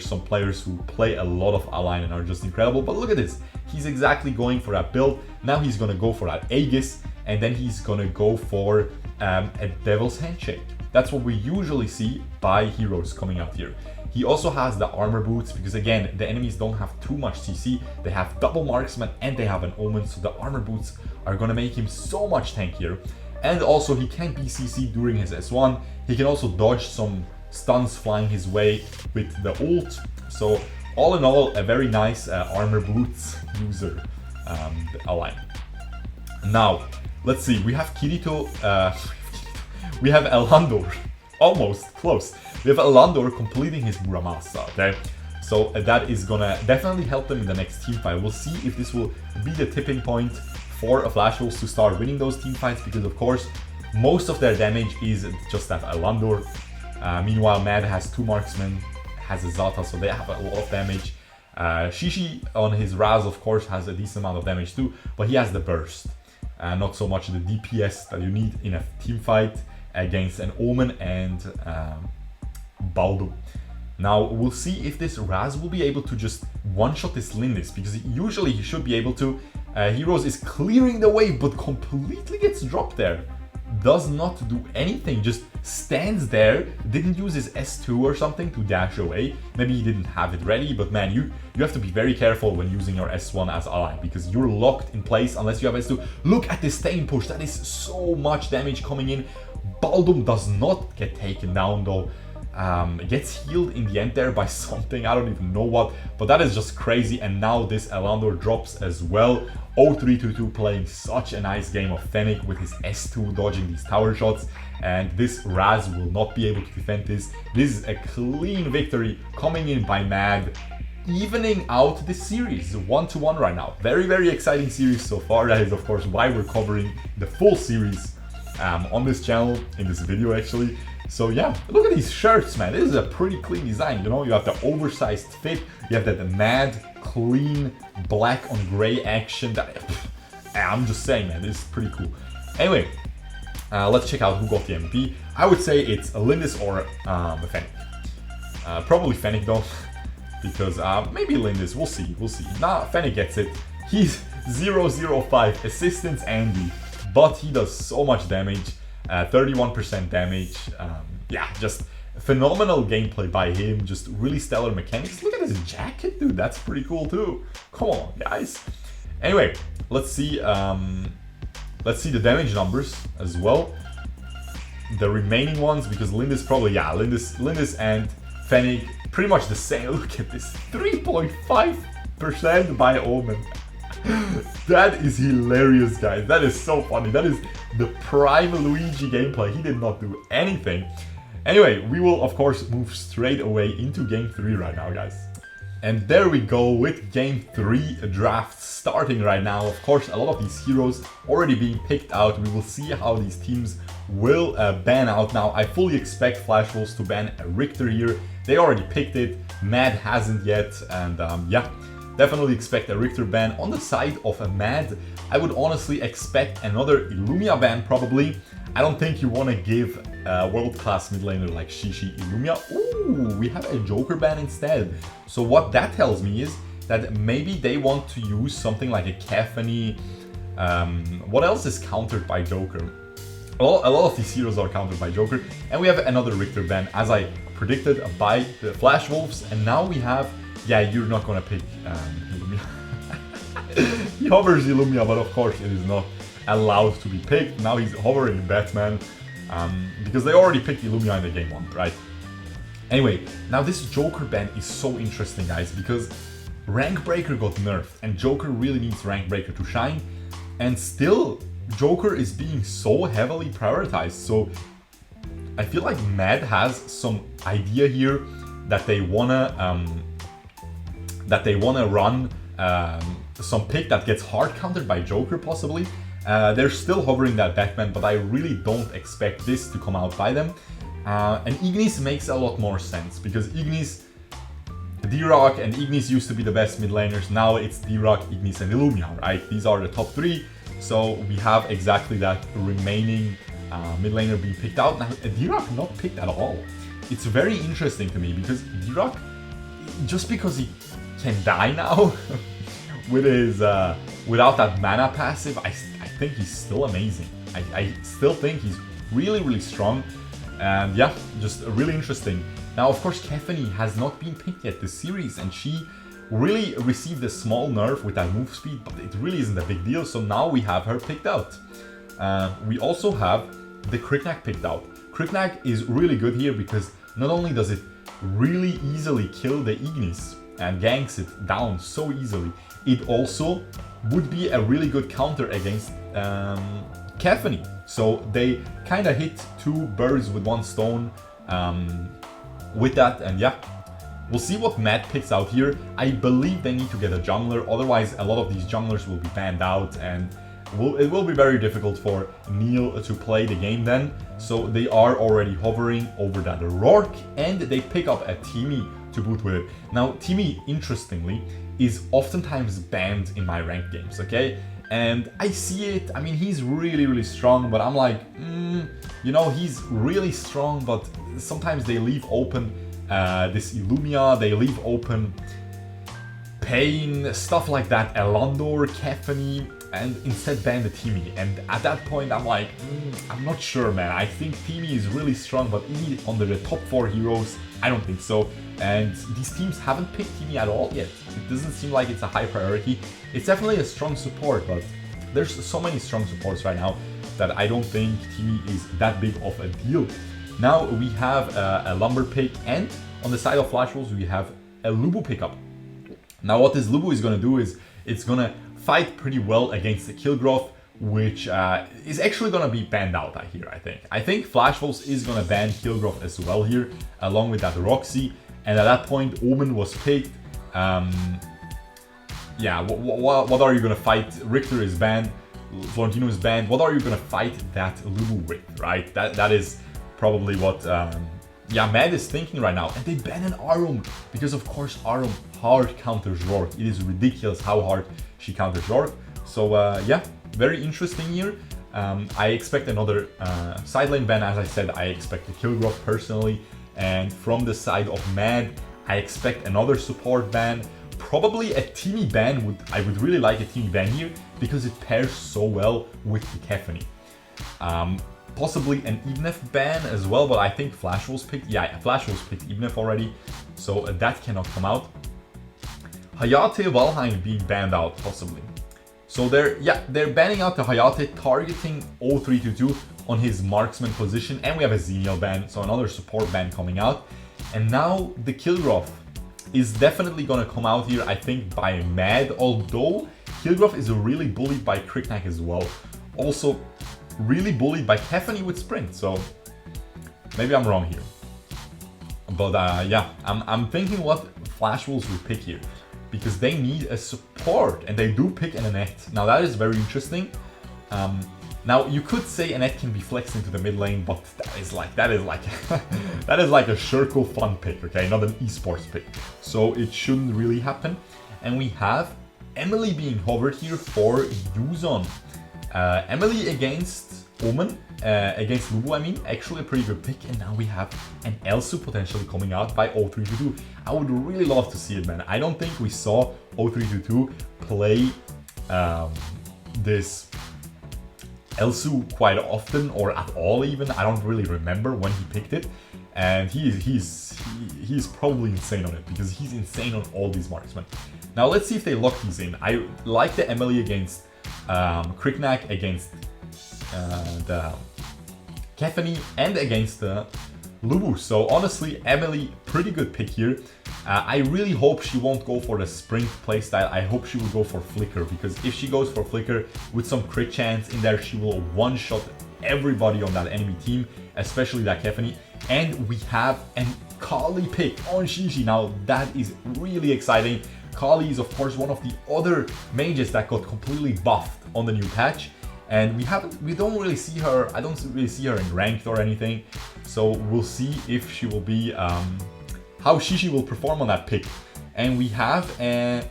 some players who play a lot of Allain and are just incredible, but look at this. He's exactly going for that build. Now he's gonna go for that Aegis, and then he's gonna go for a Devil's Handshake. That's what we usually see by heroes coming out here. He also has the armor boots, because again, the enemies don't have too much CC. They have double marksman and they have an Omen, so the armor boots are gonna make him so much tankier. And also he can be CC during his S1. He can also dodge some stuns flying his way with the ult. So all in all, a very nice armor boots user, Allain. Now, let's see, we have Kirito, we have Elandor, almost close. We have Elandor completing his Muramasa, okay? So that is gonna definitely help them in the next team fight. We'll see if this will be the tipping point for a Flash Wolves to start winning those team fights, because of course, most of their damage is just that Elandor. Meanwhile, Mad has 2 marksmen, has a Zata, so they have a lot of damage. XiXi on his Raz, of course, has a decent amount of damage too, but he has the burst. Not so much the DPS that you need in a team fight against an Omen and Baldo. Now we'll see if this Raz will be able to just one-shot this Lindis, because usually he should be able to. Heroes is clearing the way, but completely gets dropped there. does not do anything, just stands there, didn't use his S2 or something to dash away. Maybe he didn't have it ready, but man, you have to be very careful when using your S1 as Allain, because you're locked in place unless you have S2. Look at this staying push, that is so much damage coming in. Baldum does not get taken down though. Gets healed in the end there by something, I don't even know what, but that is just crazy. And now this Elandor drops as well. 0-3-2-2 playing such a nice game of Fennec with his S2 dodging these tower shots, and this Raz will not be able to defend this. This is a clean victory coming in by Mad, evening out the series 1-1 right now. Very, very exciting series so far. That is of course why we're covering the full series on this channel, in this video actually. So yeah, look at these shirts, man. This is a pretty clean design, you know. You have the oversized fit, you have that mad, clean, black on gray action. I'm just saying, man, this is pretty cool. Anyway, let's check out who got the MVP. I would say it's Lindis or Fennec. Probably Fennec though, because maybe Lindis, we'll see. Nah, Fennec gets it. He's 0-0-5, assistance Andy, but he does so much damage. 31% damage. Yeah, just phenomenal gameplay by him. Just really stellar mechanics. Look at his jacket, dude. That's pretty cool too. Come on, guys. Anyway, let's see the damage numbers as well. The remaining ones, because Lindis probably, yeah, Lindis and Fennec pretty much the same. Look at this, 3.5% by Omen. That is hilarious, guys. That is so funny. That is the prime Luigi gameplay. He did not do anything. Anyway, we will of course move straight away into game 3 right now, guys. And there we go with game 3 draft starting right now. Of course, a lot of these heroes already being picked out. We will see how these teams will ban out now. I fully expect Flash Wolves to ban a Richter here. They already picked it. Mad hasn't yet, and yeah. Definitely expect a Richter ban. On the side of a Mad, I would honestly expect another Ilumia ban probably. I don't think you want to give a world-class mid laner like XiXi Ilumia. Ooh, we have a Joker ban instead. So what that tells me is that maybe they want to use something like a Kahlii. What else is countered by Joker? A lot of these heroes are countered by Joker. And we have another Richter ban, as I predicted, by the Flash Wolves. And now we have... Yeah, you're not gonna pick Ilumia. He hovers Ilumia, but of course it is not allowed to be picked. Now he's hovering Batman, because they already picked Ilumia in the game 1, right? Anyway, now this Joker ban is so interesting, guys, because Rank Breaker got nerfed, and Joker really needs Rank Breaker to shine, and still Joker is being so heavily prioritized. So I feel like Mad has some idea here that they wanna run some pick that gets hard countered by Joker possibly. They're still hovering that Batman, but I really don't expect this to come out by them. And Ignis makes a lot more sense, because Ignis, D-Rock and Ignis used to be the best mid laners. Now it's D-Rock, Ignis and Ilumia, right? These are the top 3. So we have exactly that remaining mid laner being picked out. Now D-Rock not picked at all. It's very interesting to me, because D-Rock, just because he can die now with his without that mana passive, I think he's still amazing. I still think he's really, really strong, and yeah, just really interesting. Now of course Kahlii has not been picked yet this series, and she really received a small nerf with that move speed, but it really isn't a big deal. So now we have her picked out. We also have the Kriknak picked out. Kriknak is really good here, because not only does it really easily kill the Ignis and ganks it down so easily, it also would be a really good counter against Kahlii. So they kind of hit 2 birds with 1 stone with that, and yeah, we'll see what Matt picks out here. I believe they need to get a jungler, otherwise a lot of these junglers will be banned out, and it will be very difficult for Neil to play the game then. So they are already hovering over that Rourke, and they pick up a Timmy to boot with it. Now Timmy, interestingly, is oftentimes banned in my ranked games, okay? And I see it. I mean, he's really, really strong, but I'm like, you know, he's really strong, but sometimes they leave open this Ilumia, they leave open Pain, stuff like that, Elandor, Kahlii, and instead ban the Timmy. And at that point I'm like, I'm not sure, man. I think Timmy is really strong, but is he under the top 4 heroes? I don't think so. And these teams haven't picked Timmy at all yet. It doesn't seem like it's a high priority. It's definitely a strong support, but there's so many strong supports right now that I don't think Timmy is that big of a deal. Now we have a Lumber pick, and on the side of Flash Wolves we have a Lubu pickup. Now what this Lubu is going to do is it's going to fight pretty well against the Kilgrowth, which is actually going to be banned out here, I think. I think Flash Wolves is going to ban Kilgrowth as well here, along with that Roxy. And at that point, Omen was picked. Yeah, what are you going to fight? Richter is banned, Florentino is banned. What are you going to fight that Lubu with, right? That is probably what... yeah, Mad is thinking right now, and they ban an Arum because of course Arum hard counters Rourke. It is ridiculous how hard she counters Rourke. So yeah, very interesting here. I expect another side lane ban, as I said. I expect a Kilgrowth personally, and from the side of Mad, I expect another support ban. Probably a Timmy ban. I would really like a Timmy ban here because it pairs so well with the Kahlii. Possibly an Ibnef ban as well, but I think Flash Wolves picked, yeah, Flash Wolves picked Ibnef already, so that cannot come out. Hayate Valheim being banned out, possibly. So they're banning out the Hayate, targeting 0322 on his marksman position, and we have a Xenial ban, so another support ban coming out. And now the Kilgrowth is definitely gonna come out here, I think, by Mad, although Kilgrowth is really bullied by Kriknak as well. Also, really bullied by Kahlii with Sprint, so maybe I'm wrong here. But yeah, I'm thinking what Flash Wolves will pick here, because they need a support, and they do pick an Annette. Now that is very interesting. Now you could say Annette can be flexed into the mid lane, but that is like that is like a Circle fun pick, okay, not an esports pick. So it shouldn't really happen. And we have Emily being hovered here for Yuzon. Emily against Omen, against Lubu, I mean, actually a pretty good pick. And now we have an Elsu potentially coming out by 0322. I would really love to see it, man. I don't think we saw 0322 play this Elsu quite often, or at all even. I don't really remember when he picked it. And he's probably insane on it, because he's insane on all these marksmen. Now let's see if they lock these in. I like the Emily against Kriknak, against the Kahlii, and against the Lubu. So honestly, Emily, pretty good pick here. I really hope she won't go for the sprint playstyle. I hope she will go for flicker, because if she goes for flicker with some crit chance in there, she will one-shot everybody on that enemy team, especially that Kahlii. And we have a Kahlii pick on XiXi. Now that is really exciting. Kahlii is of course one of the other mages that got completely buffed on the new patch, and we don't really see her. I don't really see her in ranked or anything. So we'll see if she will be how XiXi will perform on that pick. And we have an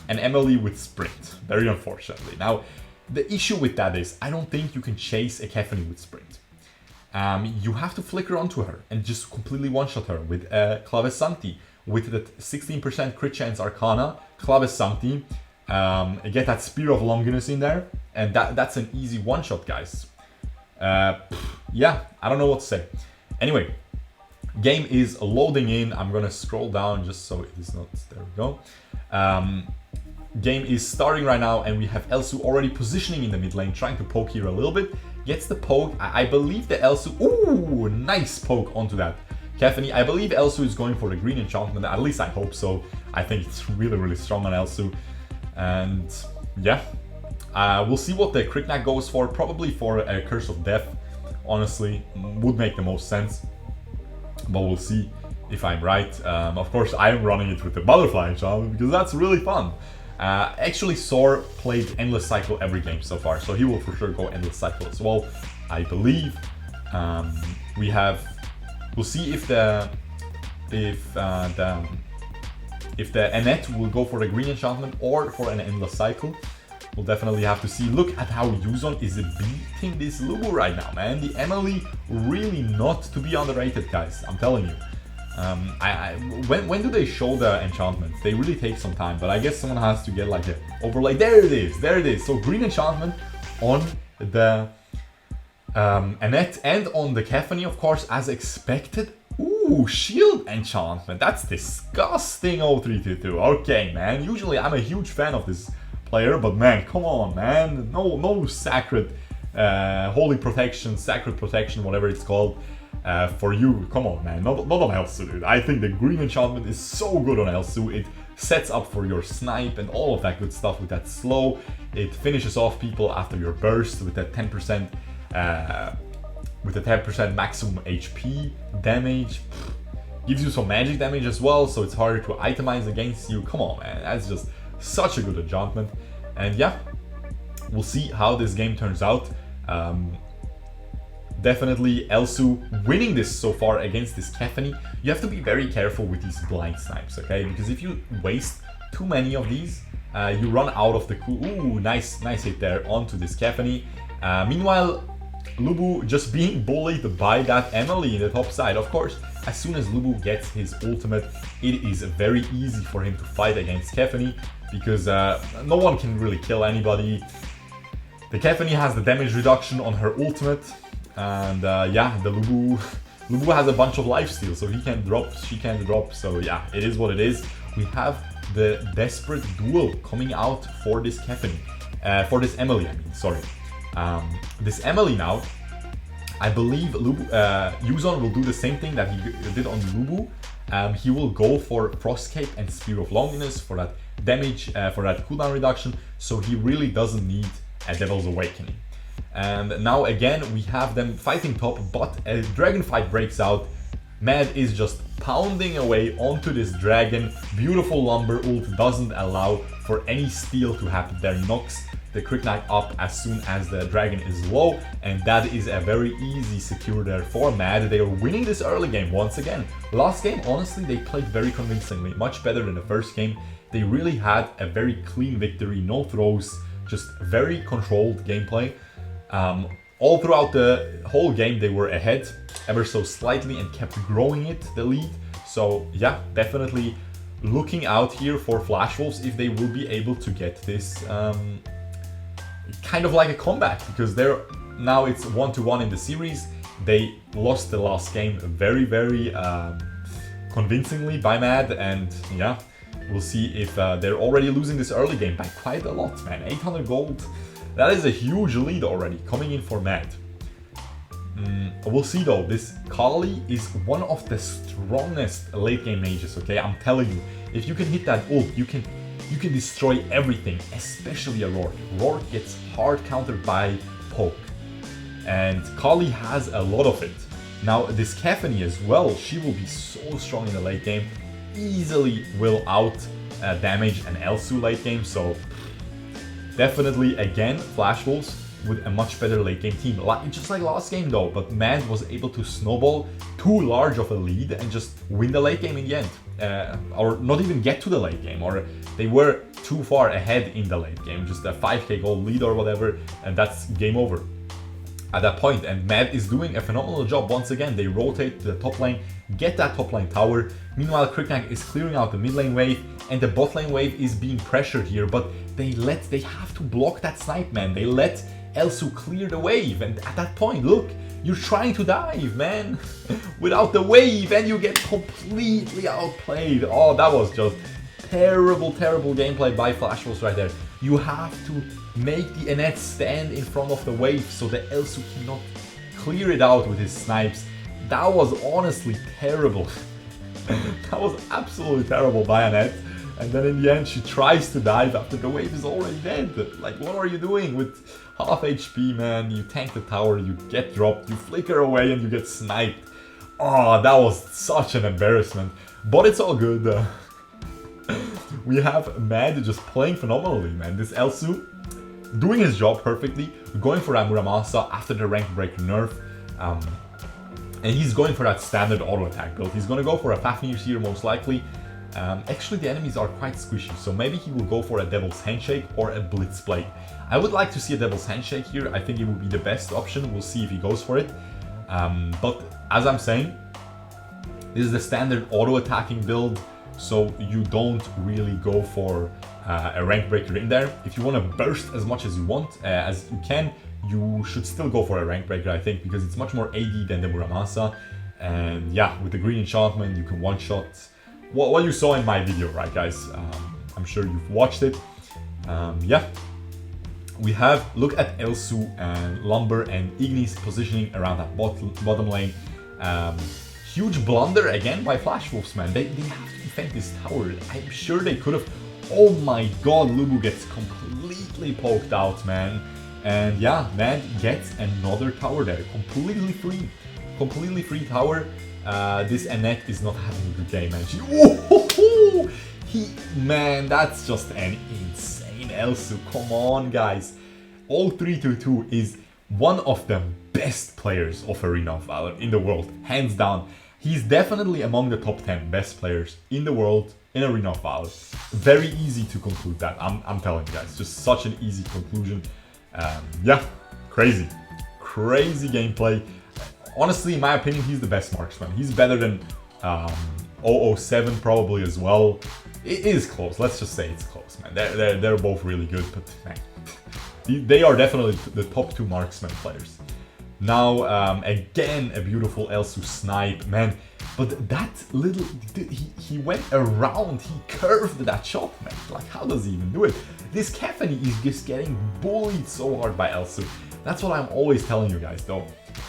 Emily with sprint, very unfortunately. Now the issue with that is I don't think you can chase a Kahlii with sprint. You have to flicker onto her and just completely one-shot her with Claves Sancti, with the 16% crit chance Arcana, Claves Sancti, get that Spear of Longinus in there, and that's an easy one-shot, guys. Yeah, I don't know what to say. Anyway, game is loading in. I'm gonna scroll down just so it is not, there we go. Game is starting right now, and we have Elsu already positioning in the mid lane, trying to poke here a little bit. Gets the poke. I believe the Elsu, ooh, nice poke onto that Kahlii. I believe Elsu is going for the green enchantment, at least I hope so. I think it's really, really strong on Elsu. And yeah, we'll see what the Kriknak goes for. Probably for a Curse of Death, honestly, would make the most sense. But we'll see if I'm right. Of course, I'm running it with the Butterfly enchantment, because that's really fun. Actually, Soar played Endless Cycle every game so far, so he will for sure go Endless Cycle as well, I believe. We'll see if the Annette will go for the green enchantment or for an Endless Cycle. We'll definitely have to see. Look at how Yuzon is beating this Lubu right now, man. The Emily really not to be underrated, guys. I'm telling you. When do they show the enchantments? They really take some time, but I guess someone has to get like a overlay. There it is, there it is. So green enchantment on the Annette and on the Kahlii, of course, as expected. Ooh, shield enchantment. That's disgusting, 0322. Okay, man. Usually I'm a huge fan of this player, but man, come on, man. No sacred, holy protection, sacred protection, whatever it's called. For you, come on, man, not on Elsu, dude. I think the green enchantment is so good on Elsu. It sets up for your snipe and all of that good stuff with that slow. It finishes off people after your burst with that 10%, maximum HP damage. Gives you some magic damage as well, so it's harder to itemize against you. Come on, man, that's just such a good enchantment. And yeah, we'll see how this game turns out. Definitely Elsu winning this so far against this Kahlii. You have to be very careful with these blind snipes, okay? Because if you waste too many of these, you run out of the cool. Ooh, nice hit there onto this Kahlii. Meanwhile, Lubu just being bullied by that Emily in the top side. Of course, as soon as Lubu gets his ultimate, it is very easy for him to fight against Kahlii because no one can really kill anybody. The Kahlii has the damage reduction on her ultimate. And yeah, the Lubu has a bunch of lifesteal, so he can drop, she can drop, so yeah, it is what it is. We have the desperate duel coming out for this Kahlii, for this Emily, I mean, sorry. This Emily now, I believe Yuzon will do the same thing that he did on Lubu. He will go for Frostcape and Spear of Longinus for that damage, for that cooldown reduction, so he really doesn't need a Devil's Awakening. And now again we have them fighting top, but a dragon fight breaks out. Mad is just pounding away onto this dragon. Beautiful lumber ult doesn't allow for any steal to happen there. Knocks the Crit Knight up as soon as the dragon is low, and that is a very easy secure there for Mad. They are winning this early game once again. Last game, honestly, they played very convincingly, much better than the first game. They really had a very clean victory, no throws, just very controlled gameplay. All throughout the whole game they were ahead ever so slightly and kept growing the lead. So yeah, definitely looking out here for Flash Wolves if they will be able to get this kind of like a comeback, because they're now it's 1-1 in the series. They lost the last game very convincingly by Mad, and yeah, we'll see if they're already losing this early game by quite a lot, man. 800 gold. That is a huge lead already coming in for Mad. We'll see though. This Kahlii is one of the strongest late game mages. Okay, I'm telling you, if you can hit that ult, you can destroy everything, especially a Rourke. Rourke gets hard countered by poke, and Kahlii has a lot of it. Now this Kahlii as well, she will be so strong in the late game. Easily will out damage an Elsu late game. So definitely, again, Flash Wolves with a much better late game team. Just like last game though, but Mad was able to snowball too large of a lead and just win the late game in the end. Or not even get to the late game, or they were too far ahead in the late game, just a 5k gold lead or whatever, and that's game over at that point. And Mad is doing a phenomenal job once again. They rotate to the top lane, get that top lane tower. Meanwhile, XiXi is clearing out the mid lane wave, and the bot lane wave is being pressured here, but they have to block that snipe, man. They let Elsu clear the wave, and at that point, look, you're trying to dive, man, without the wave, and you get completely outplayed. Oh, that was just terrible gameplay by Flash Wolves right there. You have to make the Annette stand in front of the wave so that Elsu cannot clear it out with his snipes. That was honestly terrible. That was absolutely terrible by Annette. And then in the end, she tries to dive after the wave is already dead. Like, what are you doing with half HP, man? You tank the tower, you get dropped, you flicker away, and you get sniped. Oh, that was such an embarrassment. But it's all good. We have Mad just playing phenomenally, man. This Elsu doing his job perfectly, going for that Muramasa after the rank break nerf. And he's going for that standard auto attack build. He's going to go for a Fafnir here most likely. Actually, the enemies are quite squishy, so maybe he will go for a Devil's Handshake or a Blitz Blade. I would like to see a Devil's Handshake here. I think it would be the best option. We'll see if he goes for it. But as I'm saying, This is the standard auto-attacking build, so you don't really go for a rank breaker in there. If you want to burst as much as you want, as you can, you should still go for a rank breaker, I think, because it's much more AD than the Muramasa. And yeah, with the green enchantment, you can one-shot what you saw in my video, right, guys? I'm sure you've watched it. Yeah. We have, look at Elsu and Lumber and Ignis positioning around that bottom lane. Huge blunder again by Flash Wolves, man. They have to defend this tower. I'm sure they could have. Oh my god, Lubu gets completely poked out, man. And yeah, Mad gets another tower there. Completely free tower. This Annette is not having a good game, man. Man, that's just an insane Elsu. Come on, guys. All 322 is one of the best players of Arena of Valor in the world, hands down. He's definitely among the top 10 best players in the world in Arena of Valor. Very easy to conclude that, I'm telling you guys. Just such an easy conclusion. Yeah, crazy gameplay. Honestly, in my opinion, he's the best marksman. He's better than 007 probably as well. It is close. Let's just say it's close, man. They're both really good, but man, they are definitely the top 2 marksman players. Now, again, a beautiful Elsu snipe, man. But that little, he went around, he curved that shot, man. Like, how does he even do it? This Kahlii is just getting bullied so hard by Elsu. That's what I'm always telling you guys, though.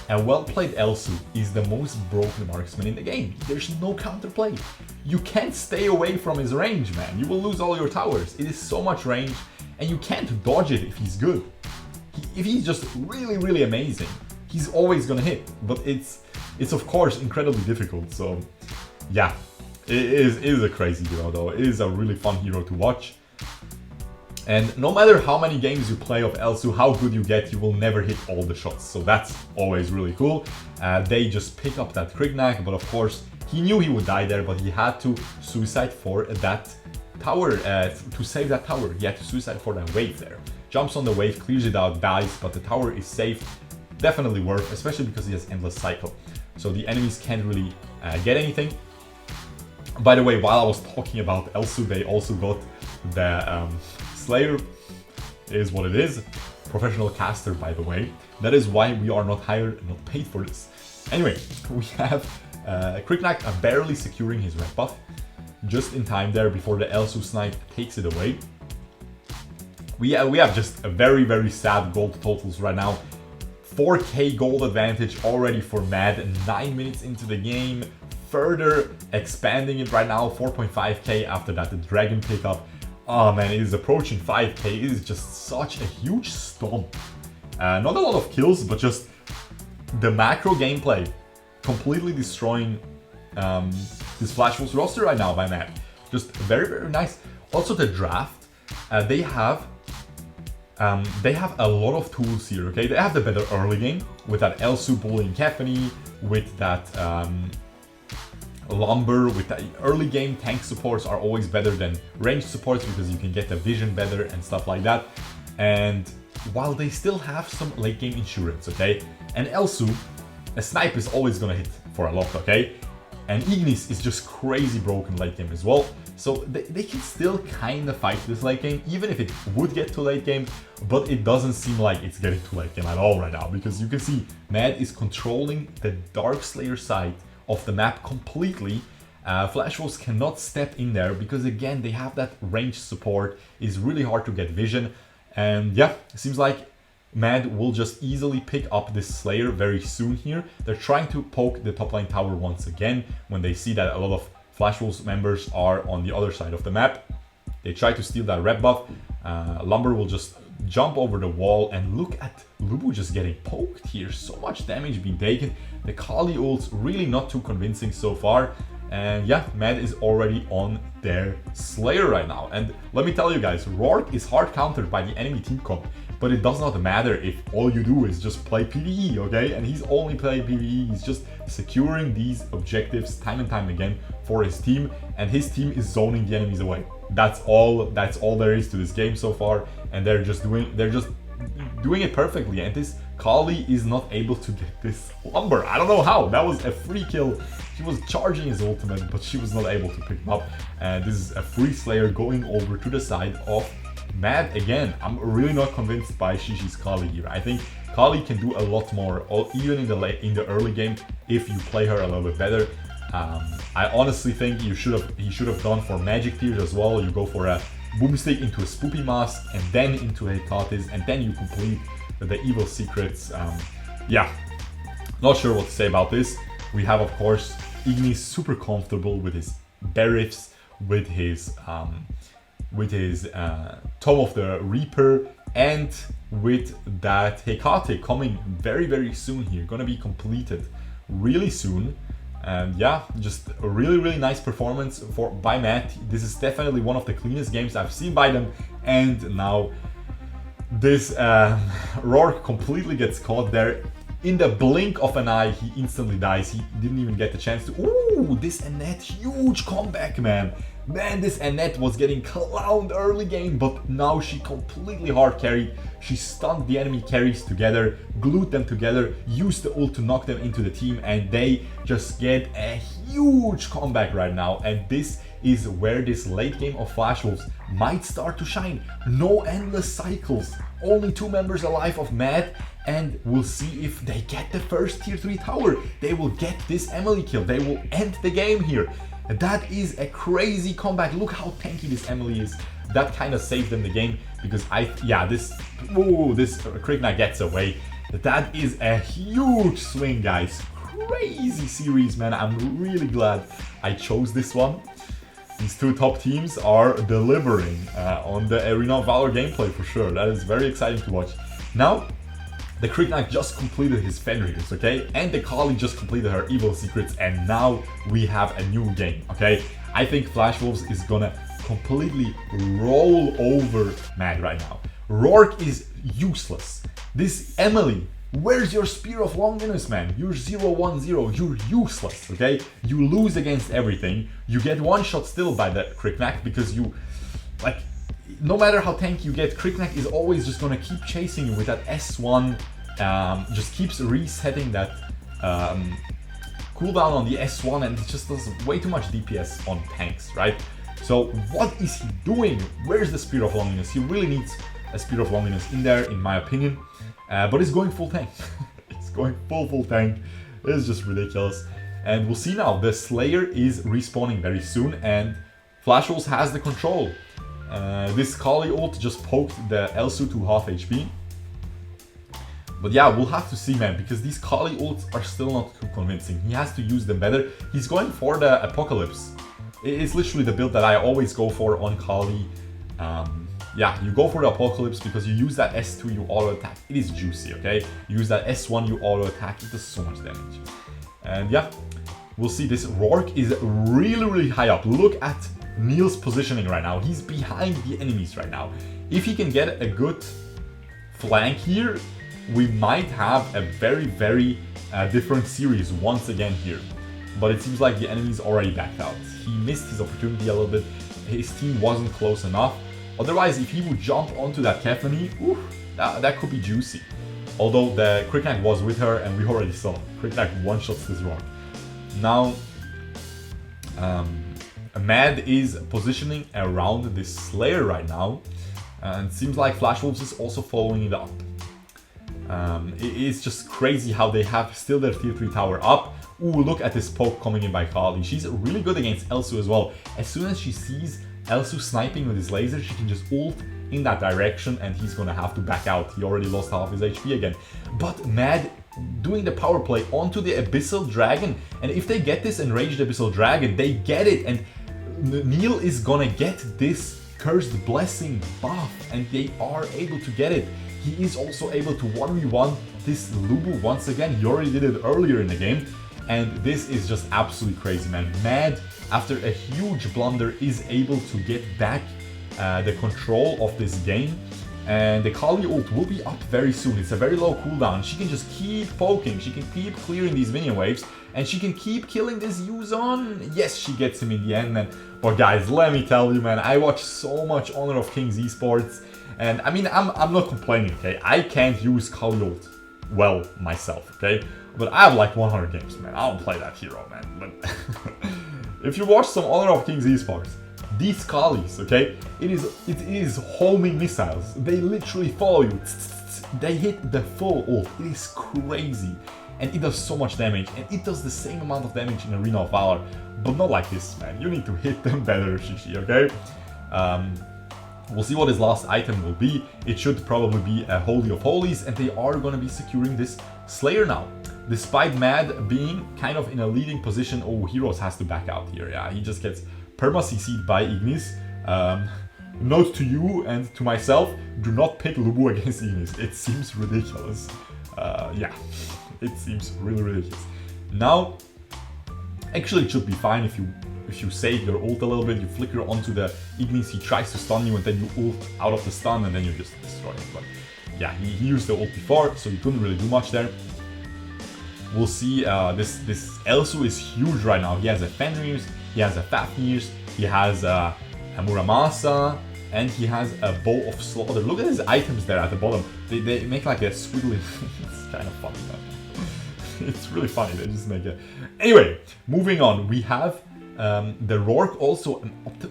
A well-played Elsu is the most broken marksman in the game. There's no counterplay. You can't stay away from his range, man. You will lose all your towers. It is so much range, and you can't dodge it if he's good. If he's just really amazing, he's always gonna hit. But it's of course incredibly difficult. So yeah, it is a crazy hero though. It is a really fun hero to watch. And no matter how many games you play of Elsu, how good you get, you will never hit all the shots. So that's always really cool. They just pick up that Krignac, but of course, he knew he would die there, but he had to suicide for that tower, to save that tower. He had to suicide for that wave there. Jumps on the wave, clears it out, dies, but the tower is safe. Definitely worth, especially because he has Endless Cycle. So the enemies can't really get anything. By the way, while I was talking about Elsu, they also got the Slayer. Is what it is. Professional caster, by the way. That is why we are not hired and not paid for this. Anyway, we have Krignac barely securing his red buff. Just in time there before the Elsu snipe takes it away. We have just a very sad gold totals right now. 4k gold advantage already for Mad, 9 minutes into the game. Further expanding it right now, 4.5k after that, the dragon pickup. Oh man, it is approaching 5k. It is just such a huge stomp. Not a lot of kills, but just the macro gameplay completely destroying this Flash Wolves roster right now by Mad. Just very nice. Also the draft, they have a lot of tools here, okay? They have the better early game with that Elsu bullying Kahlii, with that Lumber, with that early game tank supports are always better than ranged supports because you can get the vision better and stuff like that. And while they still have some late game insurance, okay? And Elsu, a snipe is always gonna hit for a lot, okay? And Ignis is just crazy broken late game as well. So they can still kind of fight this late game, even if it would get to late game, but it doesn't seem like it's getting to late game at all right now, because you can see Mad is controlling the Dark Slayer side of the map completely. Flash Wolves cannot step in there because again, they have that range support. It's really hard to get vision. And yeah, it seems like Mad will just easily pick up this Slayer very soon here. They're trying to poke the top lane tower once again when they see that a lot of Flash Wolves members are on the other side of the map. They try to steal that red buff. Lumber will just jump over the wall, and look at Lubu just getting poked here. So much damage being taken. The Kahlii ults really not too convincing so far. And yeah, Mad is already on their Slayer right now. And let me tell you guys, Rourke is hard countered by the enemy team comp. But it does not matter if all you do is just play PvE, okay? And he's only playing PvE, he's just securing these objectives time and time again for his team, and his team is zoning the enemies away. That's all there is to this game so far, and they're just doing doing it perfectly, and this Kahlii is not able to get this lumber. I don't know how. That was a free kill. She was charging his ultimate, but she was not able to pick him up. And this is a free Slayer going over to the side of Mad again. I'm really not convinced by XiXi's Kahlii here. I think Kahlii can do a lot more, even in the early game, if you play her a little bit better. I honestly think he should have gone for magic tiers as well. You go for a boomstick into a spoopy mask, and then into a Tatis, and then you complete the evil secrets. Yeah, not sure what to say about this. We have, of course, Igni super comfortable with his Berifs, with his Tome of the Reaper, and with that Hecate coming very, very soon here. Gonna be completed really soon. And yeah, just a really, really nice performance by Matt. This is definitely one of the cleanest games I've seen by them. And now this Rourke completely gets caught there. In the blink of an eye, he instantly dies. He didn't even get the chance to... Ooh, this Annette, huge comeback, man. Man, this Annette was getting clowned early game, but now she completely hard carried. She stunned the enemy carries together, glued them together, used the ult to knock them into the team, and they just get a huge comeback right now. And this is where this late game of Flash Wolves might start to shine. No endless cycles, only 2 members alive of Mad, and we'll see if they get the first tier 3 tower. They will get this Emily kill. They will end the game here. That is a crazy comeback. Look how tanky this Emily is. That kind of saved them the game, because this Krigna gets away. That is a huge swing, guys. Crazy series, man. I'm really glad I chose this one. These 2 top teams are delivering on the Arena of Valor gameplay for sure. That is very exciting to watch. Now, the Krigna just completed his Fenrir's, okay? And the Kahlii just completed her Evil Secrets, and now we have a new game, okay? I think Flash Wolves is gonna completely roll over Mad right now. Rourke is useless. This Emily, where's your Spear of Longinus, man? You're 0-1-0, you're useless, okay? You lose against everything. You get one shot still by the Krigna because you, like, no matter how tanky you get, Krigna is always just gonna keep chasing you with that S1, just keeps resetting that cooldown on the S1, and it just does way too much DPS on tanks, right? So what is he doing? Where's the Spear of Longinus? He really needs a Spear of Longinus in there, in my opinion, but it's going full tank. It's going full tank. It's just ridiculous. And we'll see now, the Slayer is respawning very soon, and Flash Wolves has the control. This Kahlii ult just poked the Elsu to half HP. But yeah, we'll have to see, man, because these Kahlii ults are still not too convincing. He has to use them better. He's going for the Apocalypse. It's literally the build that I always go for on Kahlii. Yeah, you go for the Apocalypse because you use that S2, you auto attack. It is juicy, okay? You use that S1, you auto attack. It does so much damage. And yeah, we'll see. This Rourke is really, really high up. Look at Neil's positioning right now. He's behind the enemies right now. If he can get a good flank here, we might have a very, very different series once again here. But it seems like the enemy's already backed out. He missed his opportunity a little bit. His team wasn't close enough. Otherwise, if he would jump onto that Kahlii, that could be juicy. Although the Krigna was with her, and we already saw Krigna one-shots this Rourke. Now, Mad is positioning around this Slayer right now, and it seems like Flash Wolves is also following it up. It is just crazy how they have still their tier 3 tower up. Ooh, look at this poke coming in by Kahlii. She's really good against Elsu as well. As soon as she sees Elsu sniping with his laser, she can just ult in that direction, and he's gonna have to back out. He already lost half his HP again. But Mad doing the power play onto the Abyssal Dragon, and if they get this Enraged Abyssal Dragon, they get it, and Neil is gonna get this Cursed Blessing buff, and they are able to get it. He is also able to 1v1 this Lubu once again. He already did it earlier in the game, and this is just absolutely crazy, man. Mad, after a huge blunder, is able to get back the control of this game, And the Kahlii ult will be up very soon. It's a very low cooldown. She can just keep poking. She can keep clearing these minion waves. And she can keep killing this Yuzon. Yes, she gets him in the end, man. But guys, let me tell you, man, I watch so much Honor of Kings esports. And I mean, I'm not complaining, okay? I can't use Kahlii ult well myself, okay? But I have like 100 games, man. I don't play that hero, man. But if you watch some Honor of Kings esports, these Kahliis, okay? It is homing missiles. They literally follow you. They hit the full ult. It is crazy. And it does so much damage. And it does the same amount of damage in Arena of Valor. But not like this, man. You need to hit them better, XiXi, okay? We'll see what his last item will be. It should probably be a Holy of Holies, and they are going to be securing this Slayer now. Despite Mad being kind of in a leading position, oh, Heroes has to back out here. Yeah, he just gets perma-CC'd by Ignis. Note to you and to myself, do not pick Lubu against Ignis. It seems ridiculous. Yeah, it seems really ridiculous. Now, actually it should be fine if you save your ult a little bit, you flicker onto the Ignis, he tries to stun you, and then you ult out of the stun, and then you just destroy him. But yeah, he used the ult before, so he couldn't really do much there. We'll see, this Elsu is huge right now. He has a Fenrir's, he has a Fafnir's, he has a Muramasa, and he has a Bow of Slaughter. Look at his items there at the bottom. They make like a squiggly. It's kind of funny, man. It's really funny. They just make it. Anyway, moving on. We have the Rourke also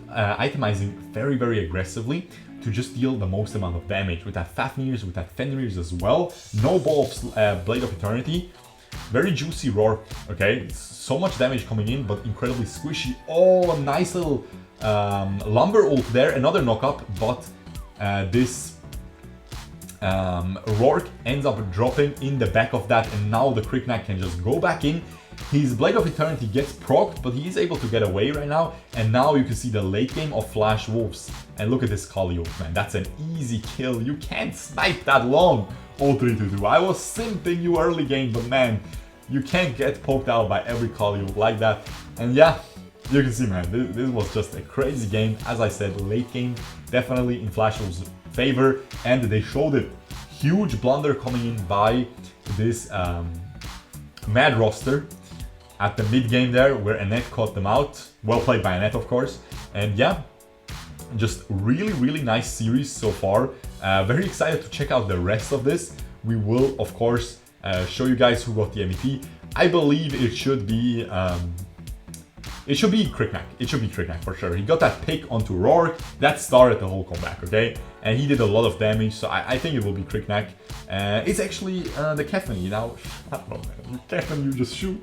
itemizing very, very aggressively to just deal the most amount of damage with that Fafnir's, with that Fenrir's as well. No Bow of Blade of Eternity. Very juicy Rourke, okay? So much damage coming in, but incredibly squishy. Oh, a nice little Lumber ult there. Another knockup, but this Rourke ends up dropping in the back of that, and now the Cricknack can just go back in. His Blade of Eternity gets procced, but he is able to get away right now. And now you can see the late game of Flash Wolves. And look at this Kahlii ult, man. That's an easy kill. You can't snipe that long. 0-3-2-2. I was simping you early game, but man, you can't get poked out by every Kahlii ult like that. And yeah, you can see, man, this was just a crazy game. As I said, late game, definitely in Flash Wolves' favor. And they showed it. Huge blunder coming in by this Mad roster at the mid game there, where Annette caught them out. Well played by Annette, of course. And yeah, just really, really nice series so far. Very excited to check out the rest of this. We will, of course, show you guys who got the MVP. I believe it should be Cricknack. It should be Cricknack for sure. He got that pick onto Rourke. That started the whole comeback, okay? And he did a lot of damage, so I think it will be Cricknack. It's actually the Kahlii. Now, I don't know, man. Kahlii, you just shoot.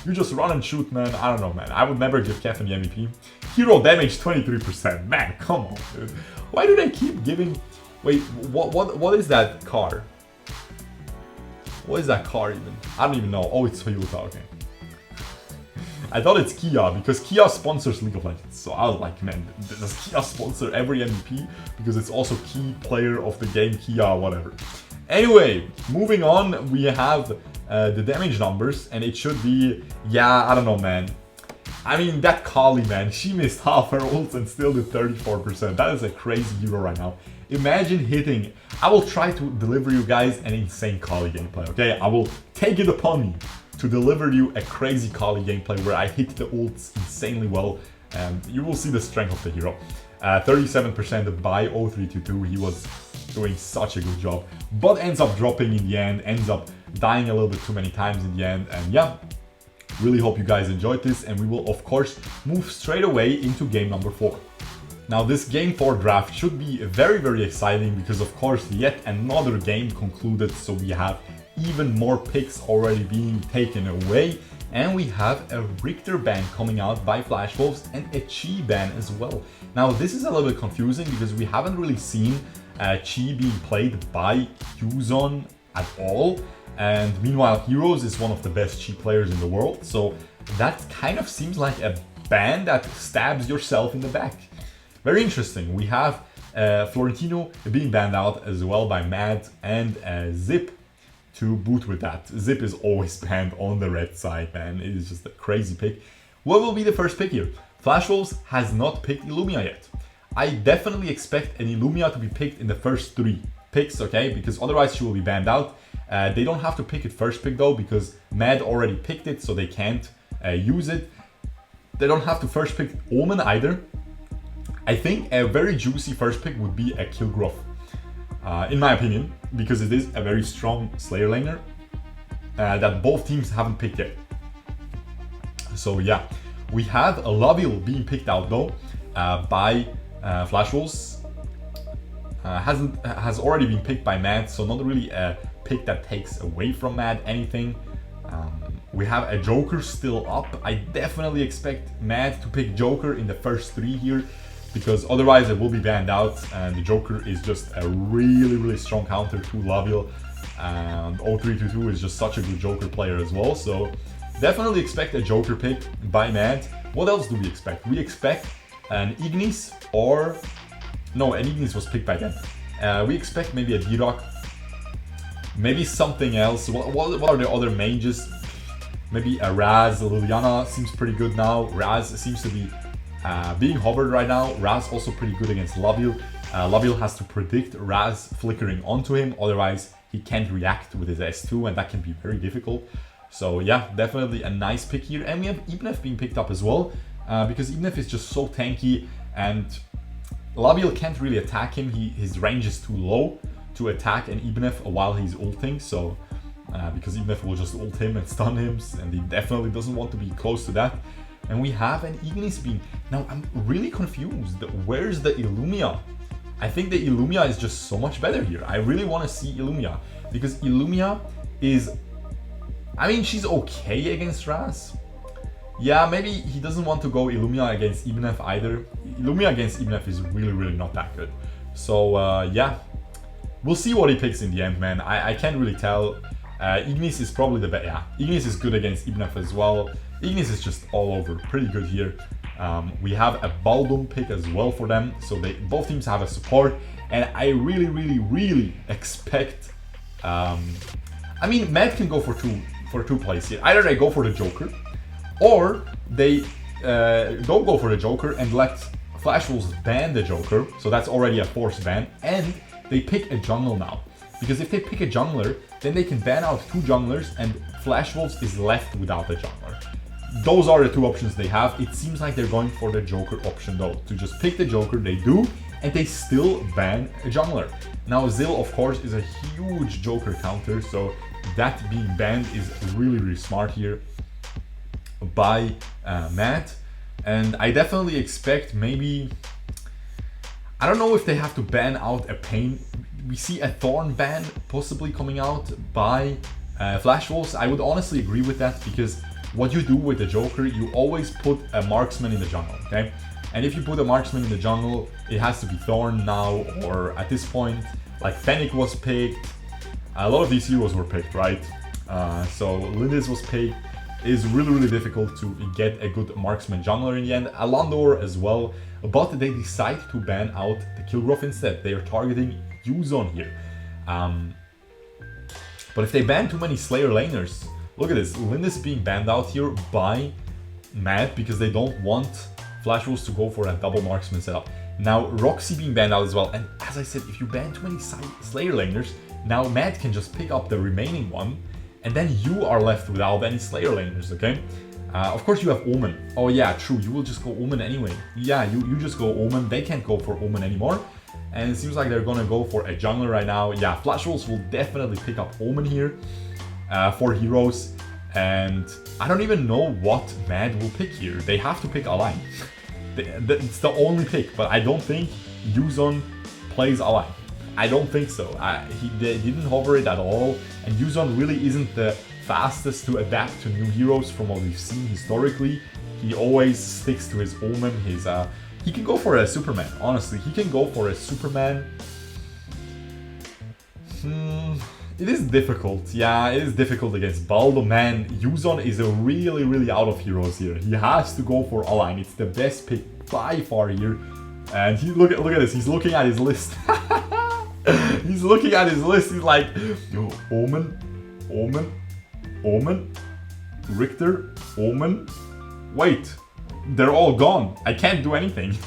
You just run and shoot, man. I don't know, man. I would never give Kahlii MVP. Hero damage 23%. Man, come on, dude. Why do they keep giving... Wait, what is that car? What is that car even? I don't even know. Oh, it's Toyota, okay. I thought it's Kia, because Kia sponsors League of Legends. So I was like, man, does Kia sponsor every MVP? Because it's also key player of the game, Kia, or whatever. Anyway, moving on, we have the damage numbers, and it should be, yeah, I don't know, man. I mean, that Kahlii, man, she missed half her ults and still did 34%. That is a crazy hero right now. Imagine hitting... I will try to deliver you guys an insane Kahlii gameplay, okay? I will take it upon me to deliver you a crazy Kahlii gameplay where I hit the ults insanely well, and you will see the strength of the hero. 37% by 0-3-2-2. He was doing such a good job, but ends up dropping in the end, ends up dying a little bit too many times in the end, and yeah. Really hope you guys enjoyed this, and we will of course move straight away into game number 4. Now this game 4 draft should be very, very exciting because of course yet another game concluded, so we have even more picks already being taken away, and we have a Richter ban coming out by Flash Wolves and a Chi ban as well. Now this is a little bit confusing because we haven't really seen Chi being played by Yuzon at all. And meanwhile, Heroes is one of the best Chi players in the world, so that kind of seems like a ban that stabs yourself in the back. Very interesting. We have Florentino being banned out as well by Mad and Zip to boot with that. Zip is always banned on the red side, man. It is just a crazy pick. What will be the first pick here? Flash Wolves has not picked Ilumia yet. I definitely expect an Ilumia to be picked in the first 3. picks, okay? Because otherwise she will be banned out. They don't have to pick it first pick though, because Mad already picked it, so they can't use it. They don't have to first pick Omen either. I think a very juicy first pick would be a Kilgrove, in my opinion, because it is a very strong Slayer laner that both teams haven't picked yet. So yeah, we have a Laville being picked out though by Flash Wolves. Has already been picked by Mad, so not really a pick that takes away from Mad anything. We have a Joker still up. I definitely expect Mad to pick Joker in the first 3 here, because otherwise it will be banned out, and the Joker is just a really strong counter to Laville, and 0322 is just such a good Joker player as well, so definitely expect a Joker pick by Mad. What else do we expect? We expect an Ignis, or no, an Ignis was picked by them. We expect maybe a D-Rock, maybe something else. What are the other mages? Maybe a Raz. Liliana seems pretty good now. Raz seems to be being hovered right now. Raz also pretty good against Laville. Laville has to predict Raz flickering onto him, otherwise he can't react with his S2, and that can be very difficult. So yeah, definitely a nice pick here. And we have Ibnef being picked up as well, because Ibnef is just so tanky, and Laville can't really attack him. His range is too low to attack an Ibnef while he's ulting, so because Ibnef will just ult him and stun him, and he definitely doesn't want to be close to that. And we have an Ignis being... Now, I'm really confused. Where's the Ilumia? I think the Ilumia is just so much better here. I really want to see Ilumia, because Ilumia is... I mean, she's okay against Raz. Yeah, maybe he doesn't want to go Ilumia against Ibnef either. Ilumia against Ibnef is really not that good. So, yeah. We'll see what he picks in the end, man. I can't really tell. Ignis is probably the best. Yeah, Ignis is good against Ibnef as well. Ignis is just all over, pretty good here. We have a Baldum pick as well for them, so both teams have a support, and I really expect. I mean, Mad can go for two plays here. Either they go for the Joker, or they don't go for the Joker and let Flash Wolves ban the Joker. So that's already a forced ban, and they pick a jungle now. Because if they pick a jungler, then they can ban out 2 junglers, and Flash Wolves is left without a jungler. Those are the 2 options they have. It seems like they're going for the Joker option though, to just pick the Joker. They do, and they still ban a jungler. Now Zill, of course, is a huge Joker counter, so that being banned is really smart here by Matt. And I definitely expect maybe... I don't know if they have to ban out a Pain. We see a Thorne ban possibly coming out by Flash Wolves. I would honestly agree with that, because what you do with the Joker, you always put a marksman in the jungle, okay? And if you put a marksman in the jungle, it has to be Thorne now, or at this point, like Fennec was picked. A lot of these heroes were picked, right? So Lindis was picked. It is really difficult to get a good marksman jungler in the end. Alandor as well, but they decide to ban out the Kilgrove instead. They are targeting Yuzon here. But if they ban too many Slayer laners, look at this, Lindis being banned out here by Mad, because they don't want Flash Wolves to go for a double marksman setup. Now Roxy being banned out as well, and as I said, if you ban too many Slayer laners, now Mad can just pick up the remaining one, and then you are left without any Slayer laners, okay? Of course you have Omen. Oh yeah, true, you will just go Omen anyway. Yeah, you just go Omen, they can't go for Omen anymore. And it seems like they're gonna go for a jungler right now. Yeah, Flash Wolves will definitely pick up Omen here for heroes. And I don't even know what Mad will pick here. They have to pick Allain. It's the only pick, but I don't think Yuzon plays Allain. I don't think so. They didn't hover it at all, and Yuzon really isn't the fastest to adapt to new heroes from what we've seen historically. He always sticks to his Omen, he can go for a Superman, honestly. He can go for a Superman. It is difficult. Yeah, it is difficult against Baldo, man. Yuzon is a really out of heroes here. He has to go for Allain. It's the best pick by far here. And look at this. He's looking at his list. He's looking at his list. He's like, Omen, Richter, Omen. Wait, they're all gone. I can't do anything.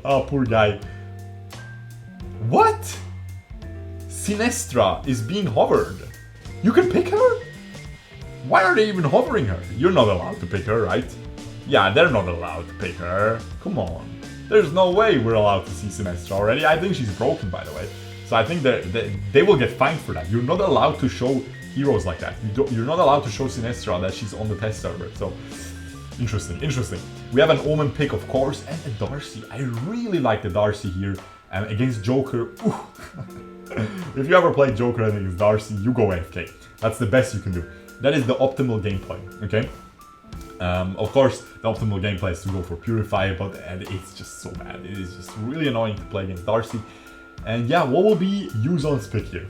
Oh, poor guy. What? Sinestra is being hovered. You can pick her? Why are they even hovering her? You're not allowed to pick her, right? Yeah, they're not allowed to pick her. Come on. There's no way we're allowed to see Sinestra already. I think she's broken, by the way. So I think they will get fined for that. You're not allowed to show heroes like that. You're not allowed to show Sinestra that she's on the test server. So, interesting, interesting. We have an Omen pick, of course, and a Darcy. I really like the Darcy here against Joker. If you ever played Joker against Darcy, you go AFK. That's the best you can do. That is the optimal gameplay, okay? Of course, the optimal gameplay is to go for Purify, but it's just so bad. It is just really annoying to play against Darcy. And yeah, what will be Yuzon's pick here?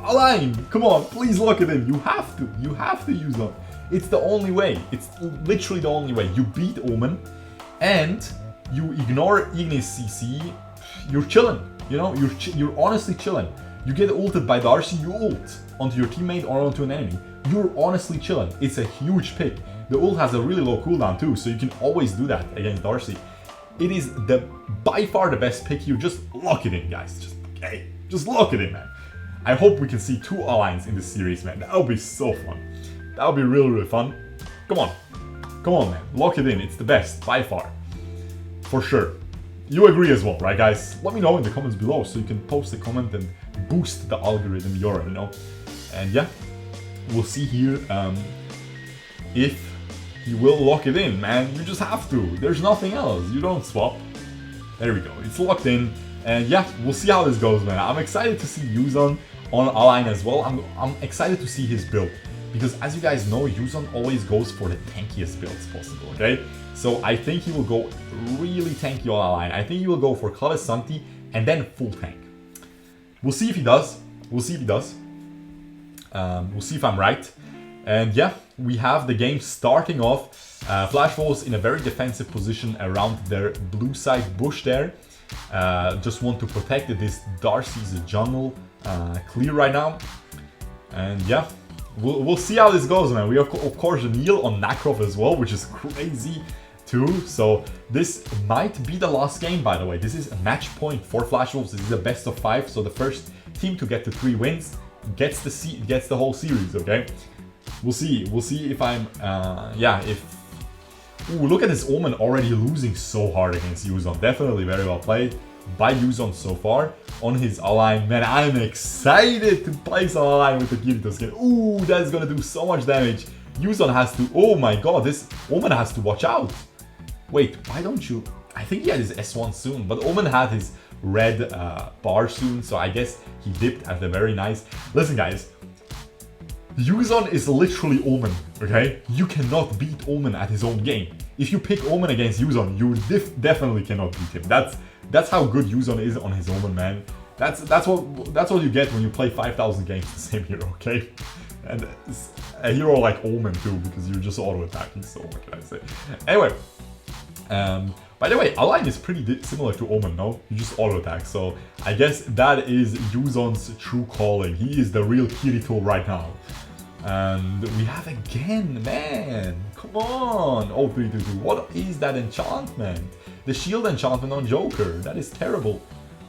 Allain, come on, please lock it in. You have to Yuzon. It's the only way. It's literally the only way. You beat Omen, and you ignore Ignis CC. You're chilling. You know, you're honestly chilling. You get ulted by Darcy, you ult onto your teammate or onto an enemy. You're honestly chilling. It's a huge pick. The ult has a really low cooldown too, so you can always do that against Darcy. It is by far the best pick here. Just lock it in, guys. Just lock it in, man. I hope we can see 2 Allains in this series, man. That would be so fun. That would be really, really fun. Come on, man. Lock it in. It's the best by far, for sure. You agree as well, right, guys? Let me know in the comments below, so you can post a comment and boost the algorithm. You already know. And yeah, we'll see here if you will lock it in, man. You just have to. There's nothing else. You don't swap. There we go. It's locked in. And yeah, we'll see how this goes, man. I'm excited to see Yuzon on Allain as well. I'm excited to see his build. Because as you guys know, Yuzon always goes for the tankiest builds possible, okay? So I think he will go really tanky on Allain. I think he will go for Clavis Santi and then full tank. We'll see if he does. We'll see if I'm right. And yeah, we have the game starting off. Flash Wolves in a very defensive position around their blue side bush there. Just want to protect it. This Darcy's jungle clear right now. And yeah, we'll see how this goes, man. We have, of course, Neil on Nakrov as well, which is crazy too. So this might be the last game, by the way. This is a match point for Flash Wolves. This is a best of 5, so the first team to get to 3 wins gets the whole series, okay? We'll see if I'm, Ooh, look at this Omen already losing so hard against Yuzon. Definitely very well played by Yuzon so far on his Allain. Man, I'm excited to play some Allain with the Kirito skin. Ooh, that's gonna do so much damage. Yuzon has to, oh my god, this Omen has to watch out. Wait, why don't you? I think he had his S1 soon, but Omen had his red bar soon, so I guess he dipped at the very nice. Listen, guys. Yuzon is literally Omen, okay? You cannot beat Omen at his own game. If you pick Omen against Yuzon, you definitely cannot beat him. That's how good Yuzon is on his Omen, man. That's what you get when you play 5,000 games the same hero, okay? And a hero like Omen too, because you're just auto-attacking, so what can I say? Anyway, by the way, Allain is pretty similar to Omen, no? You just auto-attack, so I guess that is Yuzon's true calling. He is the real Kirito right now. And we have again, man, come on, 0322, what is that enchantment? The shield enchantment on Joker, that is terrible.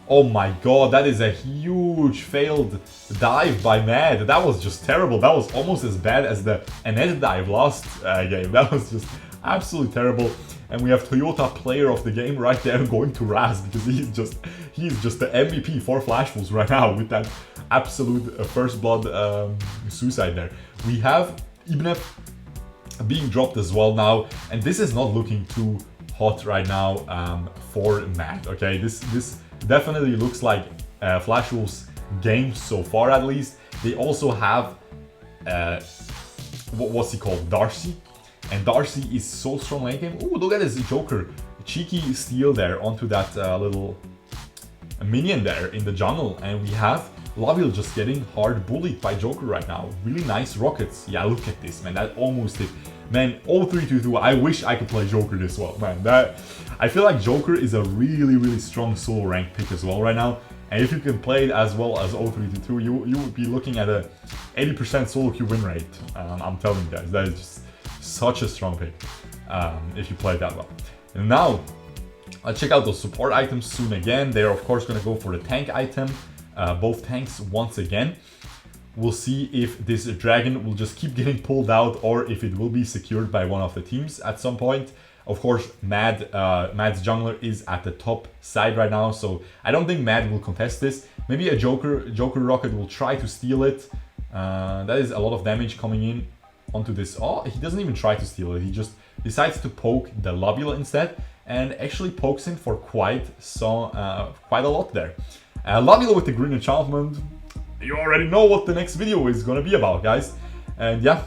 Oh my god, that is a huge failed dive by Mad. That was just terrible. That was almost as bad as the Annette dive last game. That was just absolutely terrible. And we have Toyota player of the game right there going to Raz, because he's just the MVP for Flash Wolves right now with that absolute first blood suicide there. We have Ibnev being dropped as well now, and this is not looking too hot right now for Matt, okay? This definitely looks like Flash Wolves' game so far, at least. They also have what's he called, Darcy, and Darcy is so strong late game. Ooh, look at this Joker, cheeky steal there onto that little minion there in the jungle, and we have Laville just getting hard bullied by Joker right now. Really nice rockets. Yeah, look at this, man. That almost hit. Man, 0322, I wish I could play Joker this well, man. I feel like Joker is a really, really strong solo rank pick as well right now. And if you can play it as well as 0322, you would be looking at a 80% solo queue win rate. I'm telling you guys, that is just such a strong pick if you play it that well. And now, I'll check out those support items soon again. They're of course going to go for the tank item. both tanks once again. We'll see if this dragon will just keep getting pulled out or if it will be secured by one of the teams at some point. Of course, Mad's jungler is at the top side right now, so I don't think Mad will contest this. Maybe a Joker Rocket will try to steal it. That is a lot of damage coming in onto this. Oh, he doesn't even try to steal it. He just decides to poke the Lobula instead, and actually pokes him for quite a lot there. Lobula with the green enchantment. You already know what the next video is gonna be about, guys. And yeah,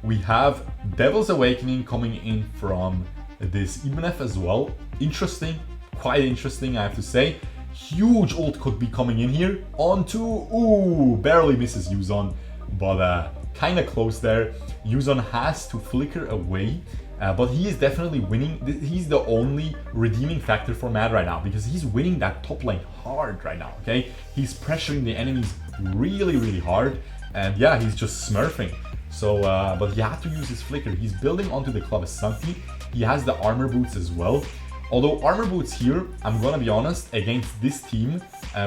we have Devil's Awakening coming in from this Ibanez as well. Interesting, quite interesting, I have to say. Huge ult could be coming in here onto, ooh, barely misses Yuzon, but kind of close there. Yuzon has to flicker away, but he is definitely winning. He's the only redeeming factor for Mad right now, because he's winning that top lane hard right now, okay? He's pressuring the enemies really, really hard, and yeah, he's just smurfing. So, but he had to use his flicker. He's building onto the Club Sancti. He has the armor boots as well. Although armor boots here, I'm gonna be honest, against this team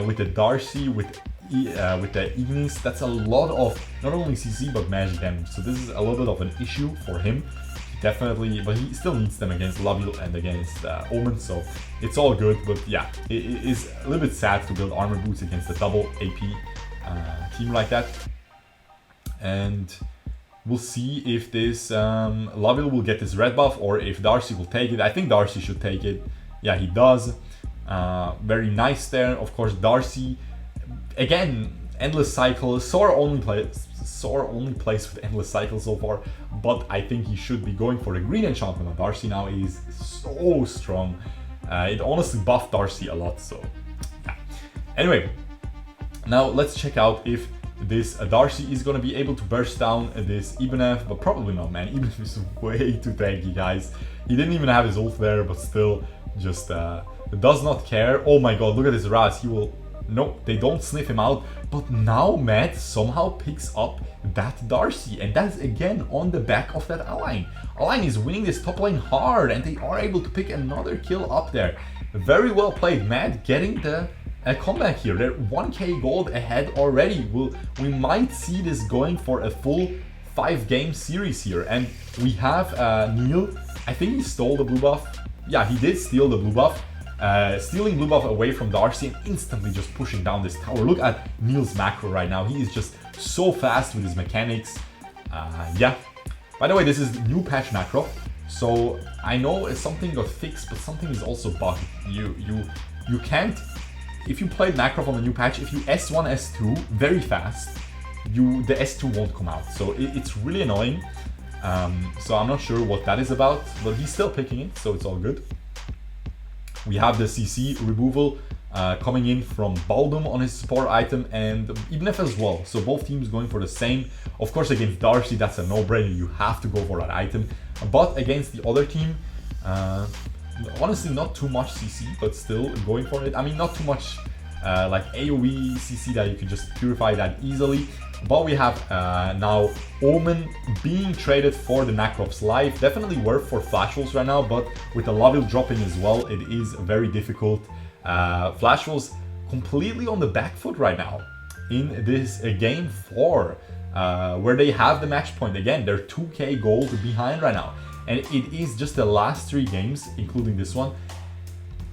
with the Darcy, with the Ignis, that's a lot of not only CC but magic damage. So this is a little bit of an issue for him, definitely. But he still needs them against Laville and against Omen, so it's all good. But yeah, it is a little bit sad to build armor boots against a double AP team like that. And we'll see if this Laville will get this red buff or if Darcy will take it. I think Darcy should take it. Yeah, he does. Very nice there. Of course, Darcy, again, Endless Cycle. Sora only plays with Endless Cycle so far, but I think he should be going for the green enchantment. And Darcy now is so strong. It honestly buffed Darcy a lot, so yeah. Anyway, now let's check out if this Darcy is gonna be able to burst down this Ibanez, but probably not, man. Ibanez is way too tanky, guys. He didn't even have his ult there, but still just does not care. Oh my god, look at this Raz. He will... No, they don't sniff him out, but now Matt somehow picks up that Darcy, and that's again on the back of that Allain. Allain is winning this top lane hard, and they are able to pick another kill up there. Very well played, Matt getting the comeback here. They're 1k gold ahead already. We might see this going for a full 5-game series here. And we have Neil. I think he stole the blue buff. Yeah, he did steal the blue buff. Stealing blue buff away from Darcy and instantly just pushing down this tower. Look at Neil's macro right now. He is just so fast with his mechanics. Yeah. By the way, this is new patch macro. So I know something got fixed, but something is also bugged. You can't... If you played macro from the new patch, if you S1, S2 very fast, the S2 won't come out. So it's really annoying. So I'm not sure what that is about, but he's still picking it, so it's all good. We have the CC removal coming in from Baldum on his support item and Ibanez as well. So both teams going for the same. Of course, against Darcy, that's a no-brainer. You have to go for that item. But against the other team, honestly, not too much CC, but still going for it. I mean, not too much like AoE CC that you can just purify that easily. But we have now Omen being traded for the Nakrov's life. Definitely worth for Flash Wolves right now, but with the Laville dropping as well, it is very difficult. Flash Wolves completely on the back foot right now in this game 4, where they have the match point. Again, they're 2k gold behind right now. And it is just the last 3 games, including this one,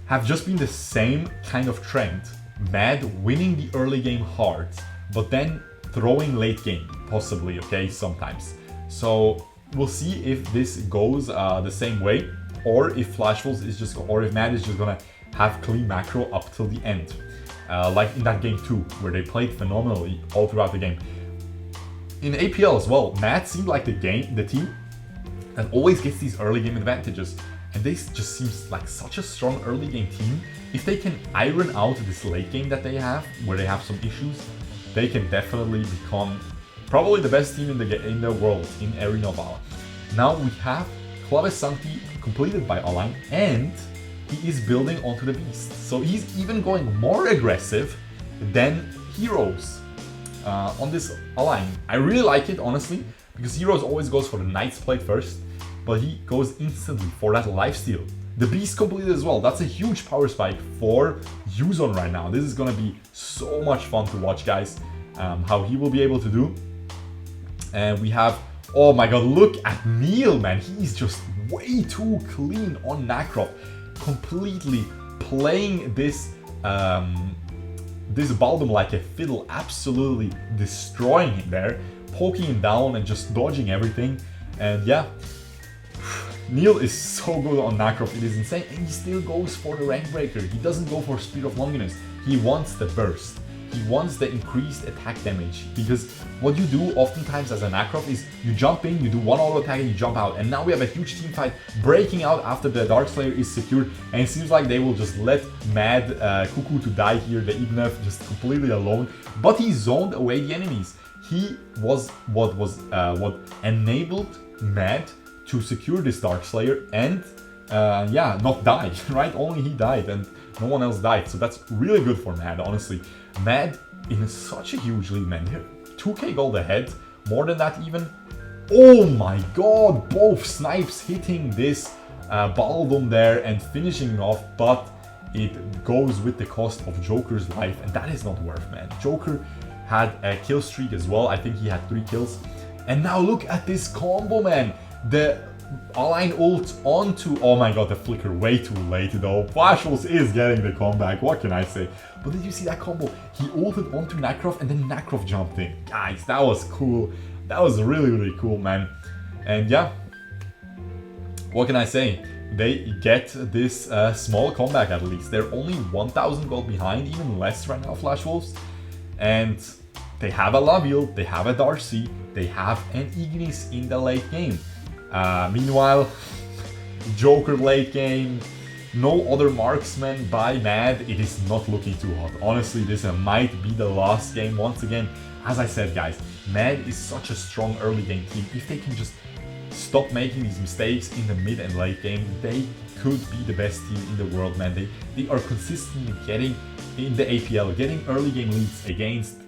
have just been the same kind of trend. Mad winning the early game hard, but then throwing late game, possibly, okay, sometimes. So we'll see if this goes the same way, or if Flash Wolves is just, or if Mad is just gonna have clean macro up till the end, like in that game 2, where they played phenomenally all throughout the game. In APL as well, Mad seemed like the team that always gets these early game advantages, and this just seems like such a strong early game team. If they can iron out this late game that they have, where they have some issues, they can definitely become probably the best team in the world in Arena Valor. Now we have Club Sancti completed by Allain, and he is building onto the beast. So he's even going more aggressive than Heroes on this Allain. I really like it, honestly, because Heroes always goes for the Knight's Plate first, but he goes instantly for that lifesteal. The beast completed as well. That's a huge power spike for Yuzon right now. This is gonna be so much fun to watch, guys, how he will be able to do. And we have, oh my god, look at Neil, man. He's just way too clean on Nacroft. Completely playing this this Baldum like a fiddle, absolutely destroying him there, poking him down and just dodging everything. And yeah, Neil is so good on Nacroft, it is insane, and he still goes for the rank breaker. He doesn't go for Speed of Longinus, he wants the burst. He wants the increased attack damage, because what you do oftentimes as a Nacroft is you jump in, you do one auto attack and you jump out. And now we have a huge team fight breaking out after the Darkslayer is secured, and it seems like they will just let Mad Cuckoo to die here, the Ibnef just completely alone. But he zoned away the enemies. He was what enabled Mad to secure this Darkslayer and yeah, not die, right? Only he died and no one else died, so that's really good for Mad, honestly. Mad in such a huge lead, man. 2k gold ahead, more than that even. Oh my god, both snipes hitting this Baldum there and finishing it off, but it goes with the cost of Joker's life, and that is not worth, man. Joker had a kill streak as well. I think he had 3 kills. And now look at this combo, man. The Allain ult onto, oh my god, the flicker way too late though. Flashwolves is getting the comeback, what can I say? But did you see that combo? He ulted onto Nacroft and then Nacroft jumped in. Guys, that was cool. That was really, really cool, man. And yeah, what can I say? They get this small comeback at least. They're only 1,000 gold behind, even less right now, Flashwolves. And they have a Laviel, they have a Darcy, they have an Ignis in the late game. Meanwhile, Joker late game, no other marksman by Mad. It is not looking too hot. Honestly, this might be the last game once again. As I said, guys, Mad is such a strong early game team. If they can just stop making these mistakes in the mid and late game, they could be the best team in the world, man. They are consistently getting in the APL, getting early game leads against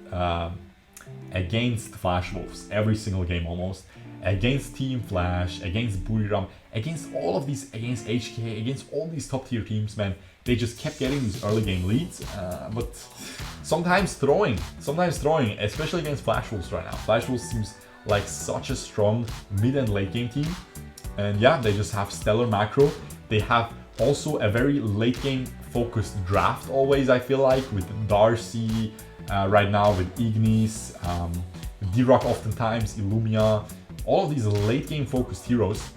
Flashwolves every single game almost. Against Team Flash, against Buriram, against all of these, against HK, against all these top tier teams, man. They just kept getting these early game leads, but sometimes throwing, especially against Flashwolves right now. Flashwolves seems like such a strong mid and late game team. And yeah, they just have stellar macro. They have also a very late game focused draft always, I feel like, with Darcy right now, with Ignis, D-Rock oftentimes, Ilumia, all of these late game focused heroes.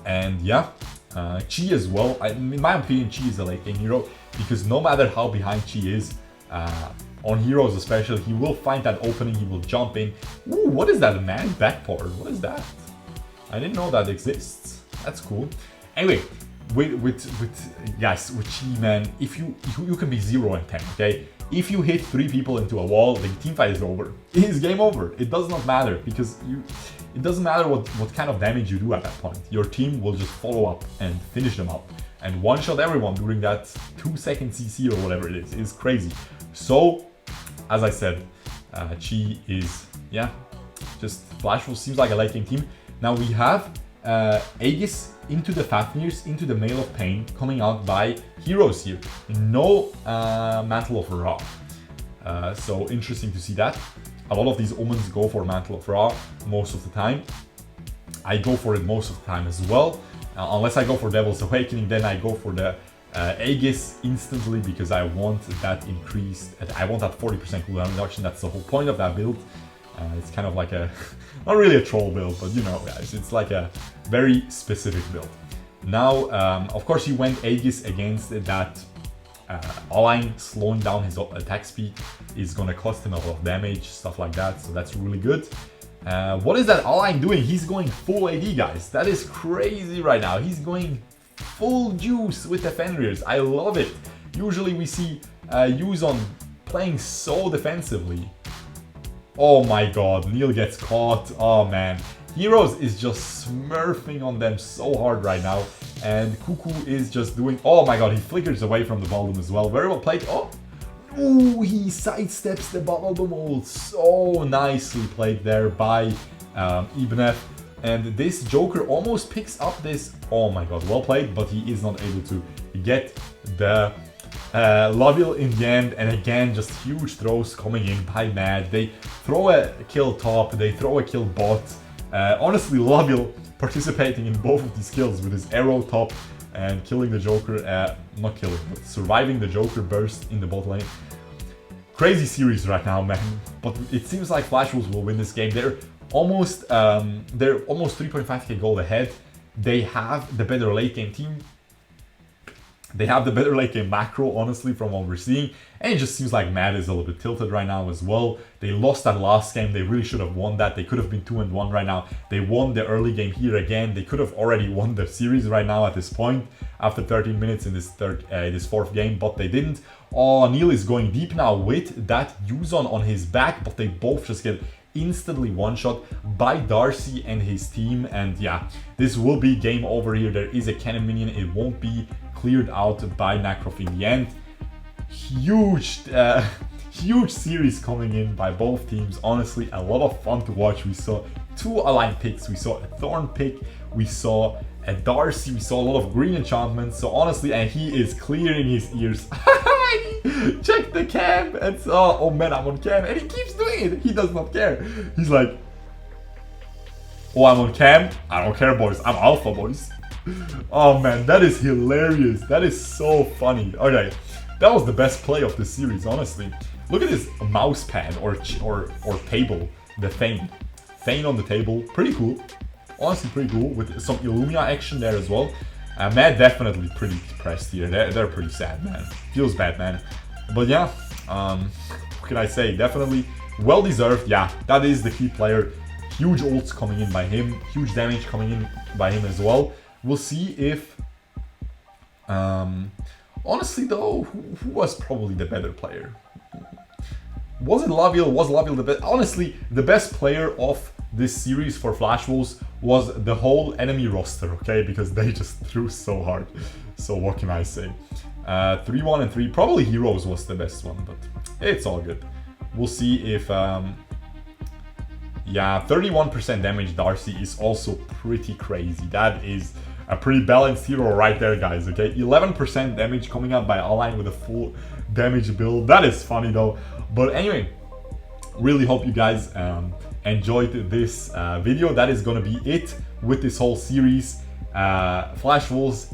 And yeah, Chi as well. In my opinion, Chi is a late game hero, because no matter how behind Chi is, on heroes especially, he will find that opening, he will jump in. Ooh, what is that, man? Backport, what is that? I didn't know that exists. That's cool. Anyway, with Chi, man, if you can be 0 and 10, okay? If you hit 3 people into a wall, the team fight is over. It is game over. It does not matter, because it doesn't matter what kind of damage you do at that point. Your team will just follow up and finish them up and one-shot everyone during that 2-second CC or whatever it is. It's crazy. So, as I said, Chi is, yeah, just Flashwolves seems like a late game team. Now we have Aegis into the Fafnirs, into the Mail of Pain, coming out by heroes here. No Mantle of Ra. So interesting to see that. A lot of these Omens go for Mantle of Ra most of the time. I go for it most of the time as well. Unless I go for Devil's Awakening, then I go for the Aegis instantly, because I want that increased, I want that 40% cooldown reduction. That's the whole point of that build. It's kind of like a, not really a troll build, but you know, guys, it's like a very specific build. Now, of course, he went Aegis against that Allain. Slowing down his attack speed is gonna cost him a lot of damage, stuff like that, so that's really good. What is that Allain doing? He's going full AD, guys. That is crazy right now. He's going full juice with the Fenrirs. I love it. Usually we see Yuzon playing so defensively. Oh my god, Neil gets caught. Oh man. Heroes is just smurfing on them so hard right now. And Cuckoo is just doing... Oh my god, he flickers away from the Baldum as well. Very well played. Oh! Ooh, he sidesteps the Baldum ult. So nicely played there by Ibnef. And this Joker almost picks up this. Oh my god, well played, but he is not able to get the Laville in the end. And again, just huge throws coming in by Mad. They throw a kill top, they throw a kill bot. Honestly, Laville participating in both of these kills with his arrow top and killing the Joker, not killing, but surviving the Joker burst in the bot lane. Crazy series right now, man. But it seems like Flash Wolves will win this game. They're almost 3.5k gold ahead. They have the better late game team. They have the better late game macro, honestly, from what we're seeing. And it just seems like Mad is a little bit tilted right now as well. They lost that last game. They really should have won that. They could have been 2-1 right now. They won the early game here again. They could have already won the series right now at this point after 13 minutes in this fourth game, but they didn't. Oh, Neil is going deep now with that Yuzon on his back, but they both just get instantly one-shot by Darcy and his team. And yeah, this will be game over here. There is a cannon minion. It won't be cleared out by Nakrov in the end. Huge series coming in by both teams. Honestly, a lot of fun to watch. We saw 2 Allain picks. We saw a Thorne pick. We saw a Darcy. We saw a lot of green enchantments. So honestly, and he is clearing his ears. Check the cam and oh man, I'm on cam, and he keeps doing it. He does not care. He's like, oh, I'm on cam. I don't care, boys. I'm alpha, boys. Oh man, that is hilarious. That is so funny. Okay, that was the best play of the series, honestly. Look at this mouse pad or table, the Thane on the table. Pretty cool. Honestly, pretty cool with some Ilumia action there as well. Mad definitely pretty depressed here. They're pretty sad, man. Feels bad, man. But yeah, what can I say? Definitely well deserved. Yeah, that is the key player. Huge ults coming in by him. Huge damage coming in by him as well. We'll see if... honestly though, who was probably the better player? Was it Laville? Was Laville the best? Honestly, the best player of this series for Flash Wolves was the whole enemy roster, okay? Because they just threw so hard. So what can I say? 3-1 and 3. Probably Heroes was the best one, but it's all good. We'll see if... yeah, 31% damage Darcy is also pretty crazy. That is a pretty balanced hero right there, guys, okay? 11% damage coming out by Allain with a full damage build. That is funny, though. But anyway, really hope you guys enjoyed this video. That is going to be it with this whole series. Flash Wolves,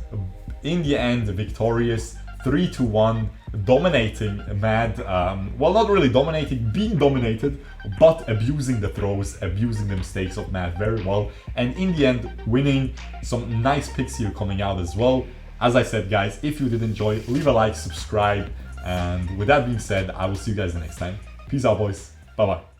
in the end, victorious. 3-1, dominating Mad. Well, not really dominating, being dominated, but abusing the throws, abusing the mistakes of Mad very well. And in the end, winning. Some nice picks here coming out as well. As I said, guys, if you did enjoy, leave a like, subscribe. And with that being said, I will see you guys the next time. Peace out, boys. Bye-bye.